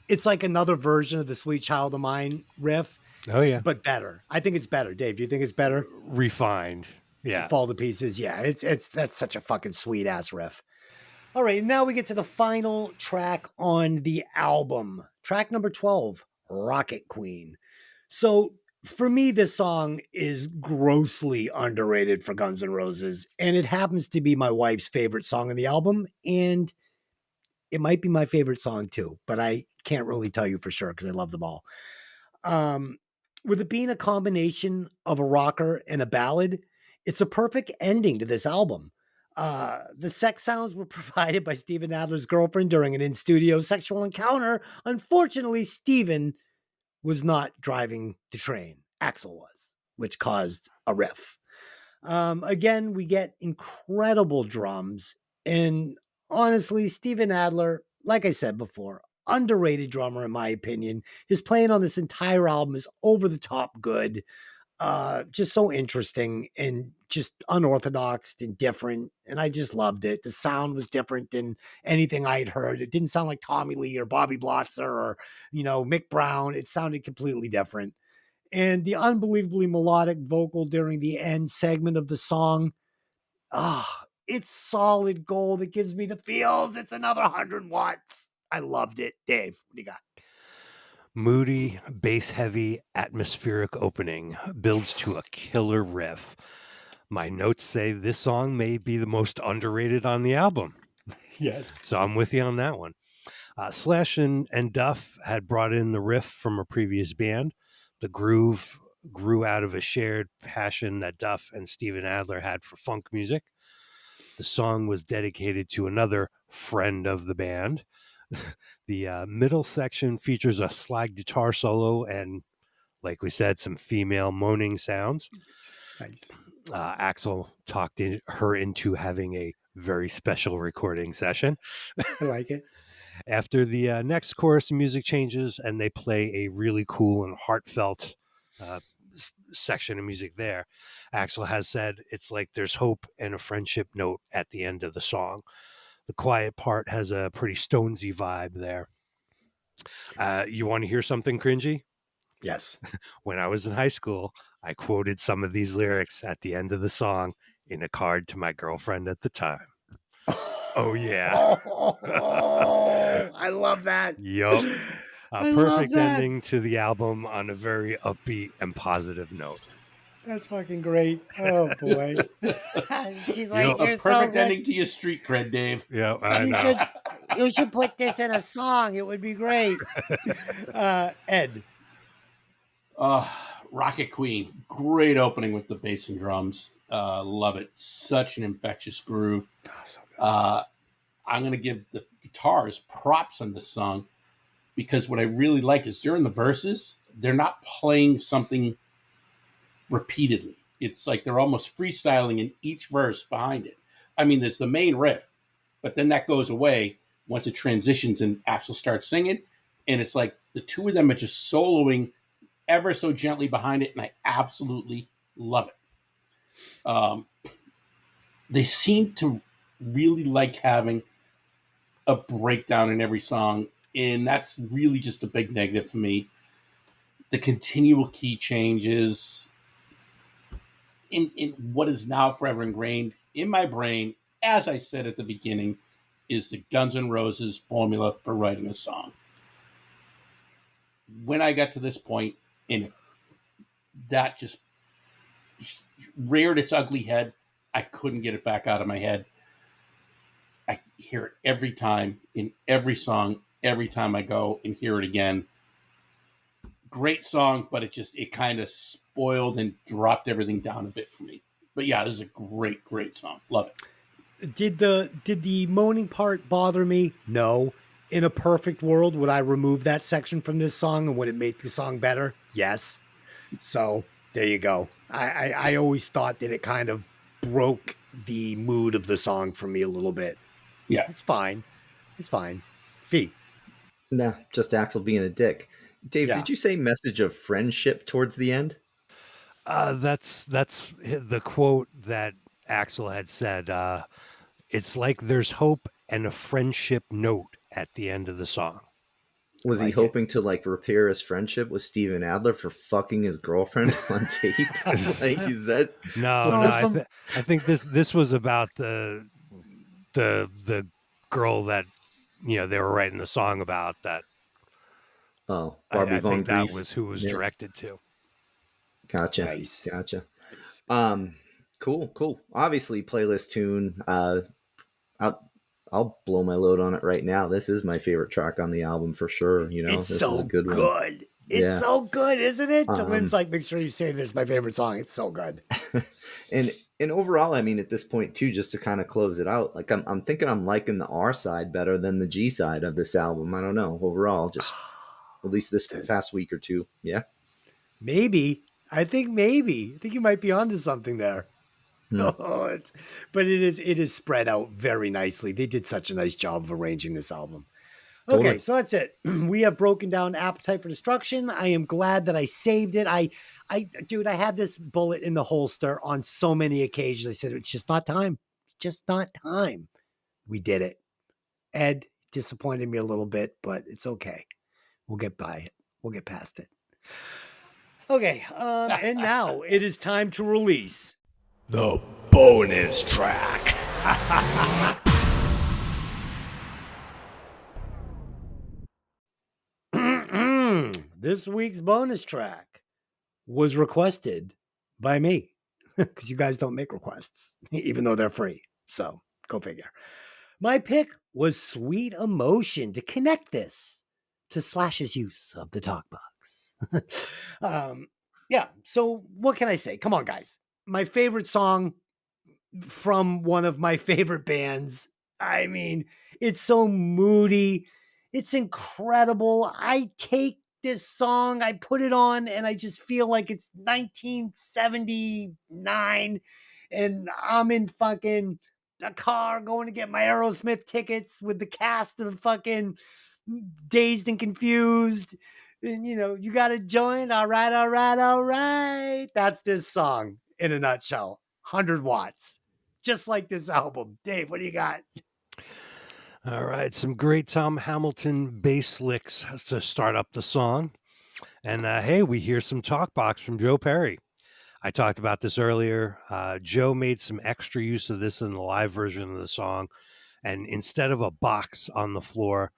S4: It's like another version of the Sweet Child of Mine riff.
S6: Oh yeah.
S4: But better. I think it's better. Dave, do you think it's better?
S6: Refined. Yeah.
S4: Fall to Pieces. Yeah, that's such a fucking sweet ass riff. All right, now we get to the final track on the album. Track number 12, Rocket Queen. So for me, this song is grossly underrated for Guns N' Roses, and it happens to be my wife's favorite song on the album, and it might be my favorite song too, but I can't really tell you for sure because I love them all. With it being a combination of a rocker and a ballad, it's a perfect ending to this album. The sex sounds were provided by Steven Adler's girlfriend during an in-studio sexual encounter. Unfortunately, Steven was not driving the train. Axl was, which caused a riff. Again, we get incredible drums And honestly, Steven Adler, like I said before, underrated drummer in my opinion. His playing on this entire album is over the top good. Just so interesting and just unorthodox and different. And I just loved it. The sound was different than anything I had heard. It didn't sound like Tommy Lee or Bobby Blotzer or, Mick Brown. It sounded completely different. And the unbelievably melodic vocal during the end segment of the song, it's solid gold. It gives me the feels. It's another 100 watts. I loved it. Dave, what do you got?
S6: Moody, bass heavy, atmospheric opening builds to a killer riff. My notes say this song may be the most underrated on the album.
S4: Yes.
S6: So I'm with you on that one. Slash and Duff had brought in the riff from a previous band. The groove grew out of a shared passion that Duff and Steven Adler had for funk music. The song was dedicated to another friend of the band. The middle section features a slide guitar solo and, like we said, some female moaning sounds.
S4: Nice.
S6: Axl talked her into having a very special recording session.
S4: I like it.
S6: After the next chorus, the music changes and they play a really cool and heartfelt section of music there. Axl has said it's like there's hope and a friendship note at the end of the song. The quiet part has a pretty Stonesy vibe there. You want to hear something cringy?
S4: Yes.
S6: When I was in high school, I quoted some of these lyrics at the end of the song in a card to my girlfriend at the time. Oh, yeah.
S4: I love that.
S6: Yup.
S4: I
S6: A
S4: love
S6: perfect
S4: that.
S6: ending to the album on a very upbeat and positive note.
S4: That's fucking great. Oh, boy. She's like,
S6: Yup.
S2: A
S4: you're so
S2: perfect
S4: good.
S2: ending to your street cred, Dave.
S6: Yeah, I
S4: You
S6: know.
S4: you should put this in a song. It would be great. Ed.
S2: Rocket Queen, great opening with the bass and drums. Love it. Such an infectious groove. I'm going to give the guitars props on this song because what I really like is during the verses, they're not playing something repeatedly. It's like they're almost freestyling in each verse behind it. I mean, there's the main riff, but then that goes away once it transitions and Axl starts singing. And it's like the two of them are just soloing ever so gently behind it. And I absolutely love it. They seem to really like having a breakdown in every song. And that's really just a big negative for me. The continual key changes in what is now forever ingrained in my brain, as I said at the beginning, is the Guns N' Roses formula for writing a song. When I got to this point in it, that just reared its ugly head. I couldn't get it back out of my head. I hear it every time in every song, every time I go and hear it again. Great song, but it kind of spoiled and dropped everything down a bit for me. But yeah, this is a great, great song. Love it.
S4: Did the moaning part bother me? No. In a perfect world, would I remove that section from this song and would it make the song better? Yes. So there you go. I always thought that it kind of broke the mood of the song for me a little bit.
S2: Yeah.
S4: It's fine. It's fine. Fee.
S5: Nah, just Axl being a dick. Dave,
S4: Yeah.
S5: did you say message of friendship towards the end?
S6: That's the quote that Axl had said. It's like there's hope and a friendship note at the end of the song.
S5: Was he
S4: Like it.
S5: hoping to repair his friendship with Steven Adler for fucking his girlfriend on tape? Like you said?
S6: No,
S4: Awesome.
S6: I think this was about the girl that they were writing the song about. That
S5: Oh, Barbie
S6: I
S5: Von
S6: think that
S5: Grief.
S6: was who was
S5: Yeah.
S6: directed to.
S5: Gotcha.
S4: Nice.
S5: Gotcha. Cool. Obviously, playlist tune. I'll blow my load on it right now. This is my favorite track on the album for sure.
S4: It's
S5: this
S4: so
S5: is a good one.
S4: good. It's
S5: Yeah.
S4: so good, isn't it?
S5: Um,
S4: Lynn's like, make sure you say this is my favorite song. It's so good.
S5: And overall, I mean, at this point too, just to kind of close it out, like I'm thinking I'm liking the R side better than the G side of this album. I don't know. Overall, just at least this past week or two. Yeah.
S4: Maybe. I think you might be onto something there.
S5: Hmm.
S4: But it is spread out very nicely. They did such a nice job of arranging this album.
S5: Totally.
S4: Okay, so that's it. We have broken down Appetite for Destruction. I am glad that I saved it. Dude, I had this bullet in the holster on so many occasions. I said, it's just not time. It's just not time. We did it. Ed disappointed me a little bit, but it's okay. We'll get by it. We'll get past it. Okay, and now it is time to release
S1: The bonus track.
S4: This week's bonus track was requested by me because you guys don't make requests, even though they're free. So go figure. My pick was Sweet Emotion to connect this to Slash's use of the talk box. Yeah. So what can I say? Come on, guys. My favorite song from one of my favorite bands. I mean, it's so moody. It's incredible. I take this song, I put it on, and I just feel like it's 1979 and I'm in fucking a car going to get my Aerosmith tickets with the cast of fucking Dazed and Confused. And, you know, you got to join. All right, all right, all right. That's this song in a nutshell. 100 watts. Just like this album. Dave, what do you got?
S6: All right, some great Tom Hamilton bass licks to start up the song. And hey, we hear some talk box from Joe Perry. I talked about this earlier. Joe made some extra use of this in the live version of the song. And instead of a box on the floor,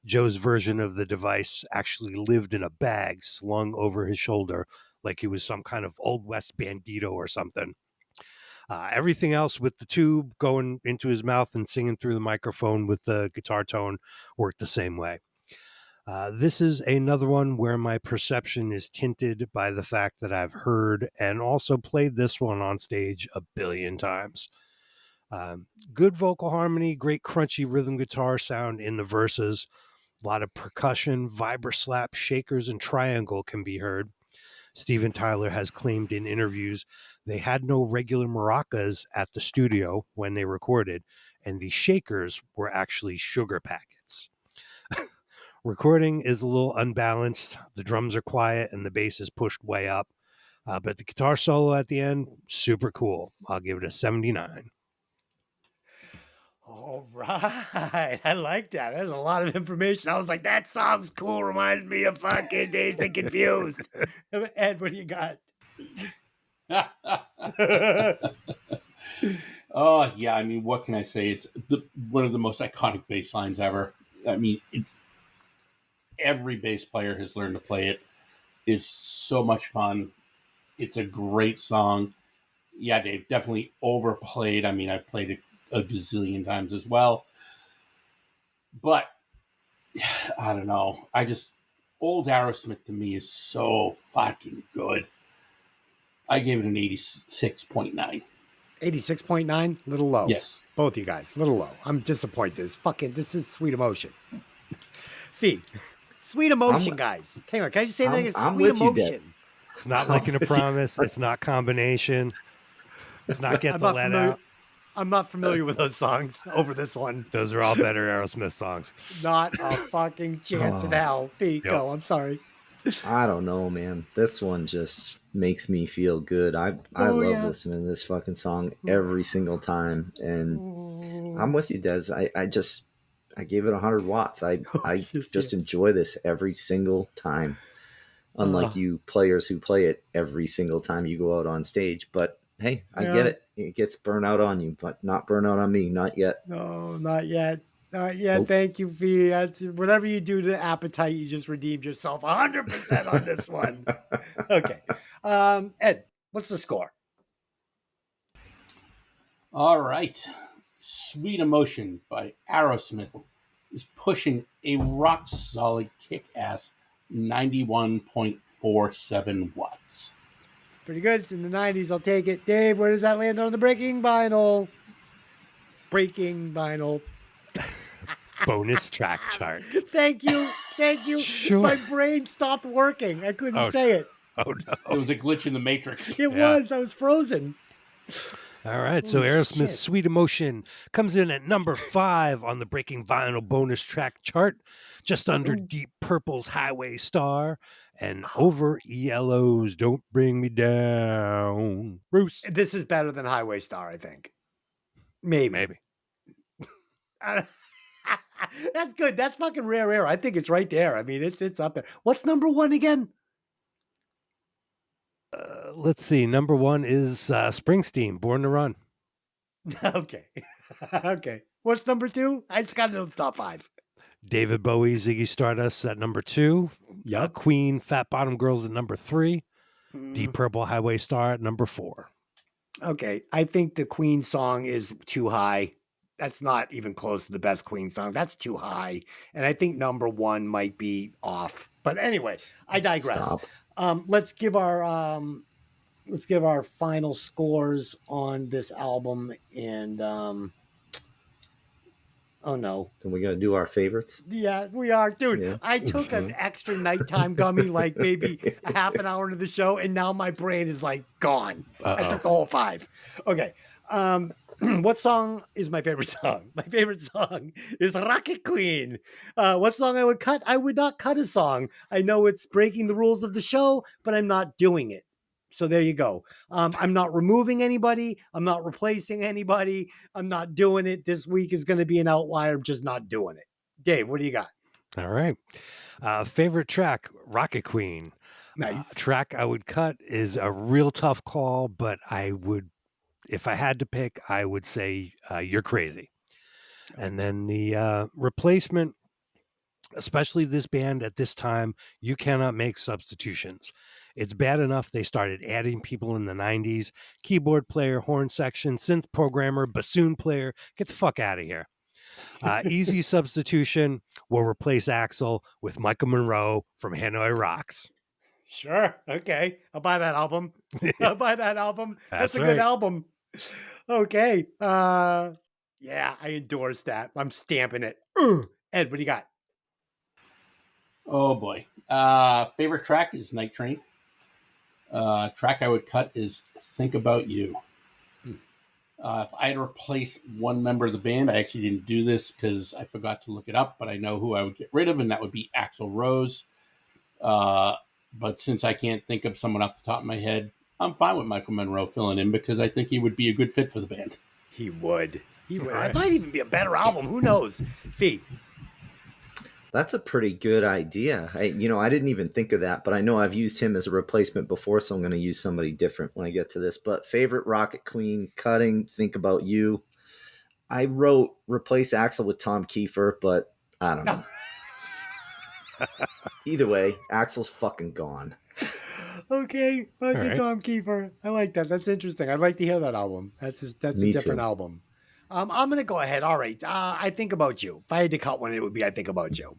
S6: Joe's version of the device actually lived in a bag slung over his shoulder like he was some kind of Old West bandito or something. Everything else with the tube going into his mouth and singing through the microphone with the guitar tone worked the same way. This is another one where my perception is tinted by the fact that I've heard and also played this one on stage a billion times. Good vocal harmony, great crunchy rhythm guitar sound in the verses. A lot of percussion, vibra slap, shakers, and triangle can be heard. Steven Tyler has claimed in interviews they had no regular maracas at the studio when they recorded, and the shakers were actually sugar packets. Recording is a little unbalanced. The drums are quiet and the bass is pushed way up. But the guitar solo at the end, super cool. I'll give it a 79.
S4: All right. I like that. There's a lot of information. I was like, that song's cool. Reminds me of fucking Dazed and Confused. Ed, what do you got?
S2: Oh, yeah. I mean, what can I say? It's one of the most iconic bass lines ever. I mean, every bass player has learned to play it. It's so much fun. It's a great song. Yeah, Dave, definitely overplayed. I mean, I played it a gazillion times as well. But I don't know. Old Aerosmith to me is so fucking good. I gave it an 86.9.
S4: 86.9? Little low.
S2: Yes.
S4: Both you guys. Little low. I'm disappointed. This is Sweet Emotion. Fee. Sweet Emotion, guys. Hang on. Can I just say that again?
S5: I'm
S4: Sweet
S5: with you, Dave.
S4: Emotion.
S6: It's not Making a Promise. It's not Combination. It's not Get the Let Out.
S4: I'm not familiar with those songs over this one.
S6: Those are all better Aerosmith songs.
S4: Not a fucking chance in hell. Fee, go. I'm sorry.
S5: I don't know, man. This one just makes me feel good. I love listening to this fucking song every single time. And I'm with you, Des. I gave it 100 watts. I just enjoy this every single time. Unlike you players who play it every single time you go out on stage. But hey, I get it. It gets burnt out on you, but not burnt out on me. Not yet.
S4: No, not yet. Not yet. Nope. Thank you, Fee. Whatever you do to Appetite, you just redeemed yourself 100% on this one. Okay. Ed, what's the score?
S2: All right. Sweet Emotion by Aerosmith is pushing a rock-solid kick-ass 91.47 watts.
S4: Pretty good. It's in the 90s. I'll take it. Dave, where does that land on the breaking vinyl? Breaking vinyl.
S6: Bonus track chart.
S4: Thank you. Thank you.
S6: Sure.
S4: My brain stopped working. I couldn't say it.
S6: Oh, no.
S2: It was a glitch in the Matrix.
S4: It was. I was frozen.
S6: All right, so
S4: Holy
S6: Aerosmith's
S4: shit.
S6: Sweet Emotion comes in at number 5 on the Breaking Vinyl bonus track chart, just under
S4: Ooh.
S6: Deep Purple's Highway Star and
S4: Oh.
S6: over ELO's Don't Bring Me Down. Bruce,
S4: This is better than Highway Star, I think. Maybe.
S6: maybe.
S4: That's good. That's fucking rare air. I think it's right there. I mean, it's up there. What's number 1 again?
S6: Let's see. Number 1 is Springsteen, Born to Run.
S4: Okay. Okay. What's number 2? I just got to know the top 5.
S6: David Bowie, Ziggy Stardust at number 2.
S4: Yep.
S6: Queen, Fat Bottom Girls at number 3.
S4: Mm,
S6: Deep Purple, Highway Star at number 4.
S4: Okay. I think the Queen song is too high. That's not even close to the best Queen song. That's too high. And I think number 1 might be off. But anyways, I digress.
S5: Stop.
S4: Let's give our final scores on this album. And oh no.
S5: So we got to do our favorites.
S4: Yeah, we are. Dude,
S5: Yeah.
S4: I took an extra nighttime gummy like maybe a half an hour into the show, and now my brain is like gone. I took the whole 5. Okay. What song is my favorite song? My favorite song is Rocket Queen. What song I would cut? I would not cut a song. I know it's breaking the rules of the show, but I'm not doing it. So there you go. I'm not removing anybody. I'm not replacing anybody. I'm not doing it. This week is going to be an outlier. I'm just not doing it. Dave, what do you got?
S6: All right. Favorite track, Rocket Queen.
S4: Nice.
S6: Track I would cut is a real tough call, but if I had to pick, I would say You're Crazy. And then the replacement, especially this band at this time, you cannot make substitutions. It's bad enough they started adding people in the 90s. Keyboard player, horn section, synth programmer, bassoon player. Get the fuck out of here. Easy substitution will replace Axl with Michael Monroe from Hanoi Rocks.
S4: Sure. Okay. I'll buy that album. I'll buy that album. That's a
S6: That's
S4: good
S6: right.
S4: album. Okay. Yeah, I endorse that. I'm stamping it. Ed, what do you got?
S2: Oh boy. Favorite track is Night Train. Track I would cut is Think About You. If I had to replace one member of the band, I actually didn't do this because I forgot to look it up, but I know who I would get rid of, and that would be Axl Rose. But since I can't think of someone off the top of my head, I'm fine with Michael Monroe filling in because I think he would be a good fit for the band.
S4: He would. He would.
S6: Right.
S4: It might even be a better album. Who knows? Fee.
S5: That's a pretty good idea. I didn't even think of that, but I know I've used him as a replacement before, so I'm going to use somebody different when I get to this. But favorite Rocket Queen, cutting, Think About You. I wrote replace Axl with Tom Kiefer, but I don't know. Either way, Axl's fucking gone.
S4: Okay.
S6: All right.
S4: Tom Kiefer. I like that. That's interesting. I'd like to hear that album. That's a
S5: Me
S4: different
S5: too.
S4: album. I'm going to go ahead. All right. I Think About You. If I had to cut one, it would be I Think About You.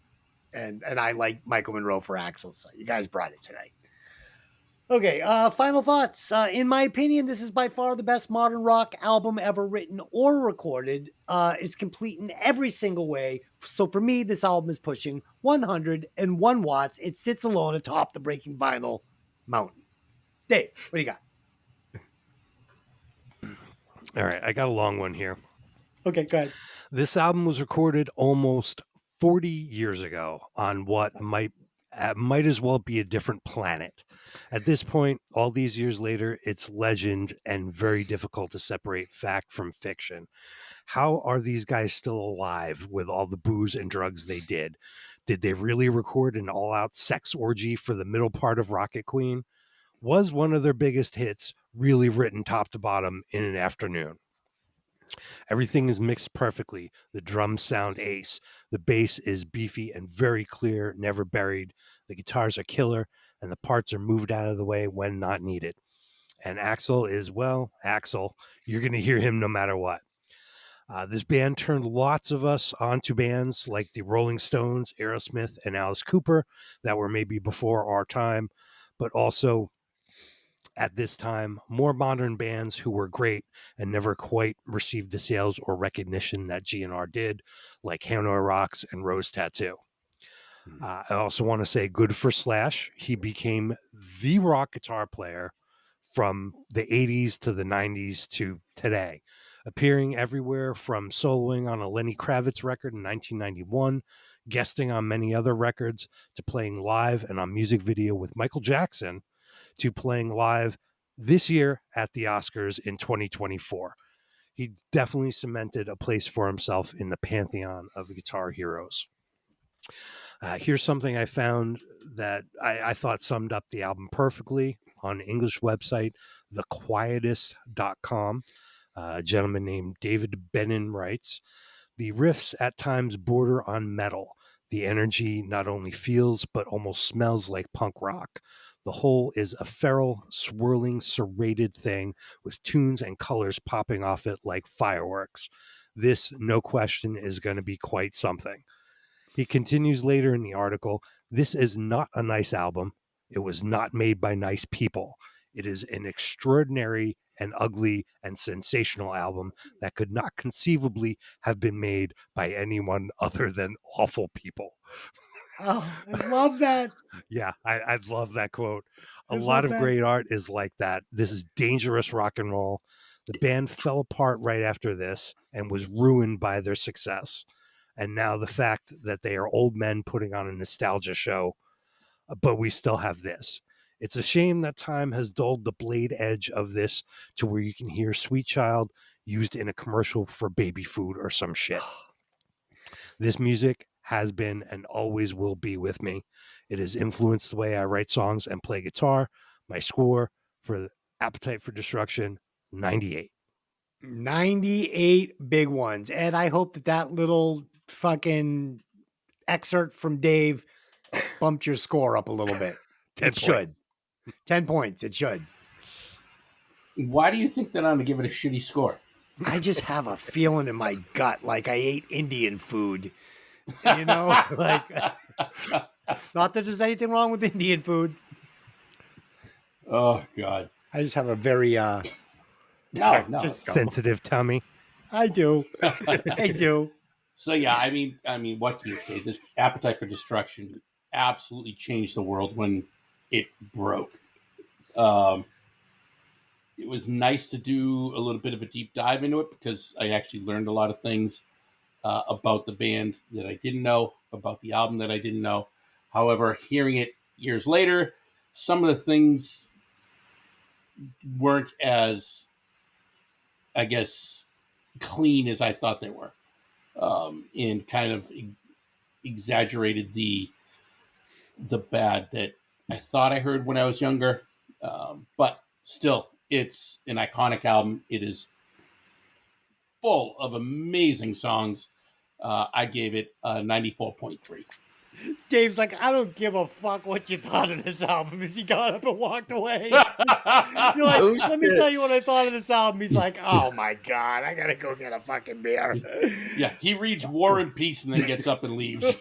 S4: And I like Michael Monroe for Axl. So you guys brought it tonight. Okay. Final thoughts. In my opinion, this is by far the best modern rock album ever written or recorded. It's complete in every single way. So for me, this album is pushing 101 watts. It sits alone atop the Breaking Vinyl mountain. Dave, what do you got?
S6: All right, I got a long one here.
S4: Okay, go ahead.
S6: This album was recorded almost 40 years ago on what might as well be a different planet. At this point, all these years later, it's legend and very difficult to separate fact from fiction. How are these guys still alive with all the booze and drugs they did? Did they really record an all-out sex orgy for the middle part of Rocket Queen? Was one of their biggest hits really written top to bottom in an afternoon? Everything is mixed perfectly. The drums sound ace. The bass is beefy and very clear, never buried. The guitars are killer, and the parts are moved out of the way when not needed. And Axl is, well, Axl. You're going to hear him no matter what. This band turned lots of us onto bands like the Rolling Stones, Aerosmith, and Alice Cooper that were maybe before our time, but also at this time, more modern bands who were great and never quite received the sales or recognition that GNR did, like Hanoi Rocks and Rose Tattoo. I also want to say good for Slash. He became the rock guitar player from the 80s to the 90s to today, appearing everywhere from soloing on a Lenny Kravitz record in 1991, guesting on many other records, to playing live and on music video with Michael Jackson, to playing live this year at the Oscars in 2024. He definitely cemented a place for himself in the pantheon of guitar heroes. Here's something I found that I thought summed up the album perfectly on an English website, thequietest.com. A gentleman named David Bennon writes, "The riffs at times border on metal. The energy not only feels but almost smells like punk rock. The whole is a feral, swirling, serrated thing with tunes and colors popping off it like fireworks. This, no question, is going to be quite something." He continues later in the article, "This is not a nice album. It was not made by nice people. It is an extraordinary and ugly and sensational album that could not conceivably have been made by anyone other than awful people."
S4: Oh, I love that.
S6: Yeah, I love that quote. A
S4: I
S6: lot
S4: love
S6: of
S4: that.
S6: great art is like that. This is dangerous rock and roll. The band fell apart right after this and was ruined by their success. And now the fact that they are old men putting on a nostalgia show, but we still have this. It's a shame that time has dulled the blade edge of this to where you can hear Sweet Child used in a commercial for baby food or some shit. This music has been and always will be with me. It has influenced the way I write songs and play guitar. My score for Appetite for Destruction, 98.
S4: 98 big ones. And I hope that little fucking excerpt from Dave bumped your score up a little bit.
S6: 10
S4: It should. 10 points. It should.
S2: Why do you think that I'm going to give it a shitty score?
S4: I just have a feeling in my gut like I ate Indian food. You know, like, not that there's anything wrong with Indian food.
S2: Oh, God.
S4: I just have a very
S2: No.
S4: just
S6: Sensitive tummy.
S4: I do. I do.
S2: So, yeah, I mean, what can you say? This Appetite for Destruction absolutely changed the world when it broke. It was nice to do a little bit of a deep dive into it because I actually learned a lot of things about the band that I didn't know, about the album that I didn't know. However, hearing it years later, some of the things weren't as, I guess, clean as I thought they were, and kind of exaggerated the bad that I thought I heard when I was younger. But still, it's an iconic album. It is full of amazing songs. I gave it a 94.3.
S4: Dave's like, I don't give a fuck what you thought of this album as he got up and walked away. You're like,
S5: Oh,
S4: let me
S5: shit.
S4: tell you what I thought of this album. He's like, oh my God, I gotta go get a fucking beer.
S2: Yeah, he reads War and Peace and then gets up and leaves.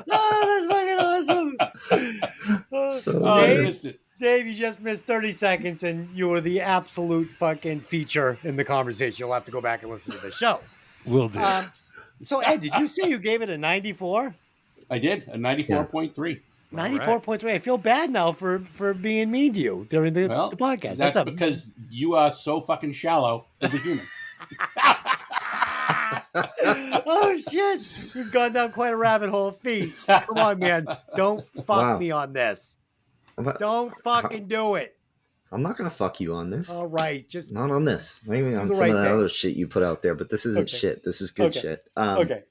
S4: Oh, that's fucking awesome.
S5: So
S2: Oh, I
S4: Dave,
S2: missed it.
S4: Dave, you just missed 30 seconds and you were the absolute fucking feature in the conversation. You'll have to go back and listen to the show.
S6: Will do.
S4: So, Ed, did you say you gave it a 94?
S2: I did, a 94.3.
S4: 94.3. I feel bad now for being mean to you during the
S2: Well,
S4: podcast.
S2: that's
S4: a-
S2: because you are so fucking shallow as a human.
S4: Oh shit! We've gone down quite a rabbit hole of feet. Come on, man. Don't fuck
S5: Wow.
S4: me on this.
S5: But
S4: Don't fucking do it.
S5: I'm not gonna fuck you on this.
S4: All right. Just
S5: Not on this. Maybe on
S4: the
S5: some
S4: right
S5: of that
S4: thing.
S5: other shit you put out there, but this isn't
S4: Okay.
S5: shit. This is good
S4: Okay.
S5: shit.
S4: okay.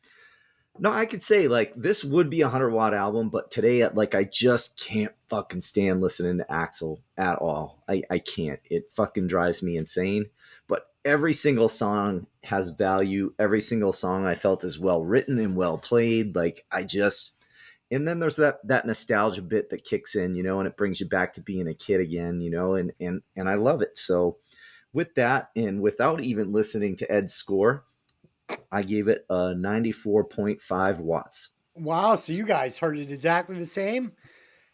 S5: No, I could say like this would be a 100-watt album, but today, like, I just can't fucking stand listening to Axl at all. I can't. It fucking drives me insane. But every single song has value. Every single song I felt is well written and well played. Like, and then there's that nostalgia bit that kicks in, you know, and it brings you back to being a kid again, you know, and I love it. So with that, and without even listening to Ed's score, I gave it a 94.5 watts.
S4: Wow. So you guys heard it exactly the same.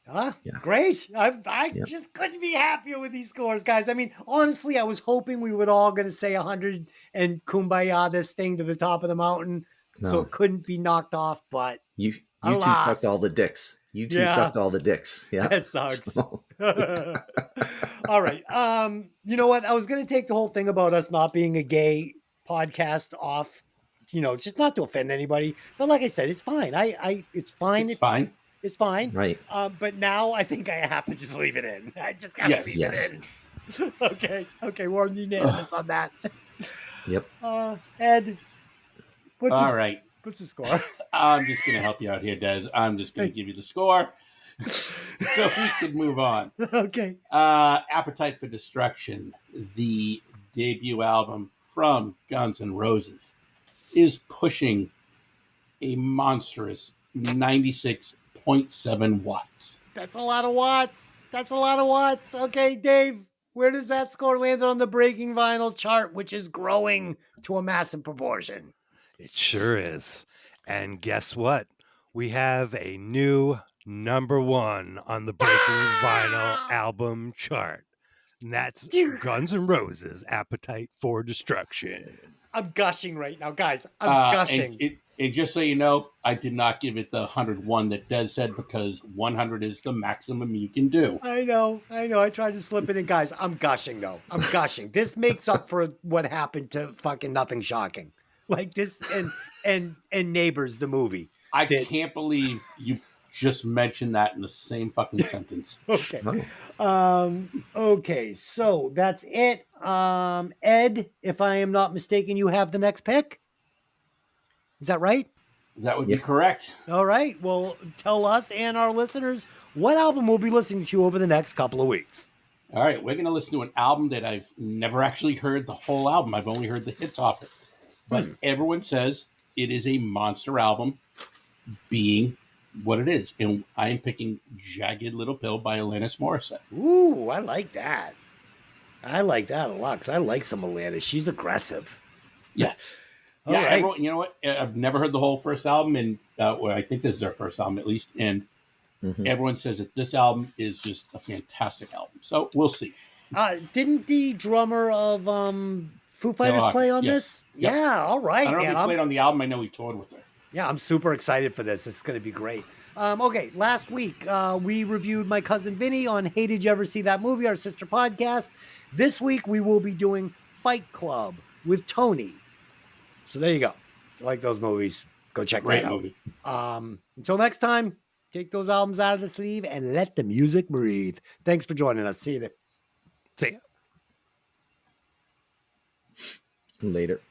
S4: Huh?
S5: Yeah.
S4: Great. I
S5: Yeah.
S4: just couldn't be happier with these scores, guys. I mean, honestly, I was hoping we would all going to say 100 and kumbaya this thing to the top of the mountain, so
S5: No,
S4: it couldn't be knocked off. But
S5: you two
S4: alas.
S5: sucked all the dicks. You two
S4: Yeah.
S5: sucked all the dicks. Yeah.
S4: That sucks.
S5: So-
S4: All right. You know what? I was gonna take the whole thing about us not being a gay podcast off, just not to offend anybody. But like I said, it's fine. It's fine.
S2: It's fine.
S4: It's fine.
S5: right.
S4: But now I think I have to just leave it in. I just gotta
S2: Yes.
S4: leave
S5: Yes.
S4: it in. Okay, we're unanimous on that.
S5: Yep.
S4: Ed,
S2: All right.
S4: what's the score?
S2: I'm just going to help you out here, Des. I'm just going to give you the score so we can move on.
S4: Okay.
S2: Appetite for Destruction, the debut album from Guns N' Roses, is pushing a monstrous 96.7 watts.
S4: That's a lot of watts. Okay, Dave, where does that score land on the Breaking Vinyl chart, which is growing to a massive proportion?
S6: It sure is. And guess what? We have a new #1 on the Breaking Vinyl album chart. And that's Guns N' Roses' Appetite for Destruction.
S4: I'm gushing right now, guys. I'm gushing.
S2: And just so you know, I did not give it the 101 that Des said because 100 is the maximum you can do.
S4: I know. I tried to slip it in, guys. I'm gushing though. I'm gushing. This makes up for what happened to fucking Nothing Shocking. Like this and Neighbors, the movie.
S2: I can't believe you just mentioned that in the same fucking sentence.
S4: Okay.
S5: Oh.
S4: Okay, so that's it. Ed, if I am not mistaken, you have the next pick. Is that right?
S2: That would be
S5: Yeah.
S2: correct.
S4: All right. Well, tell us and our listeners what album we'll be listening to over the next couple of weeks.
S2: All right, we're going to listen to an album that I've never actually heard the whole album. I've only heard the hits off it. But everyone says it is a monster album, being what it is. And I am picking Jagged Little Pill by Alanis Morissette.
S4: Ooh, I like that. I like that a lot because I like some Alanis. She's aggressive.
S2: Yeah.
S4: All
S2: Yeah,
S4: right.
S2: everyone, you know what? I've never heard the whole first album, and well, I think this is their first album at least. And
S5: Mhm.
S2: everyone says that this album is just a fantastic album. So we'll see.
S4: Didn't the drummer of Foo Fighters
S2: Hawkins,
S4: play on
S2: yes.
S4: this?
S2: Yep.
S4: Yeah, all right,
S2: I don't know
S4: man.
S2: if he played on the album. I know he toured with her.
S4: Yeah, I'm super excited for this. It's going to be great. Okay, last week we reviewed My Cousin Vinny on Hey Did You Ever See That Movie, our sister podcast. This week we will be doing Fight Club with Tony. So there you go. If you like those movies, go check
S2: Great
S4: that out.
S2: movie.
S4: Until next time, take those albums out of the sleeve and let the music breathe. Thanks for joining us. See you there.
S6: See ya.
S5: Later.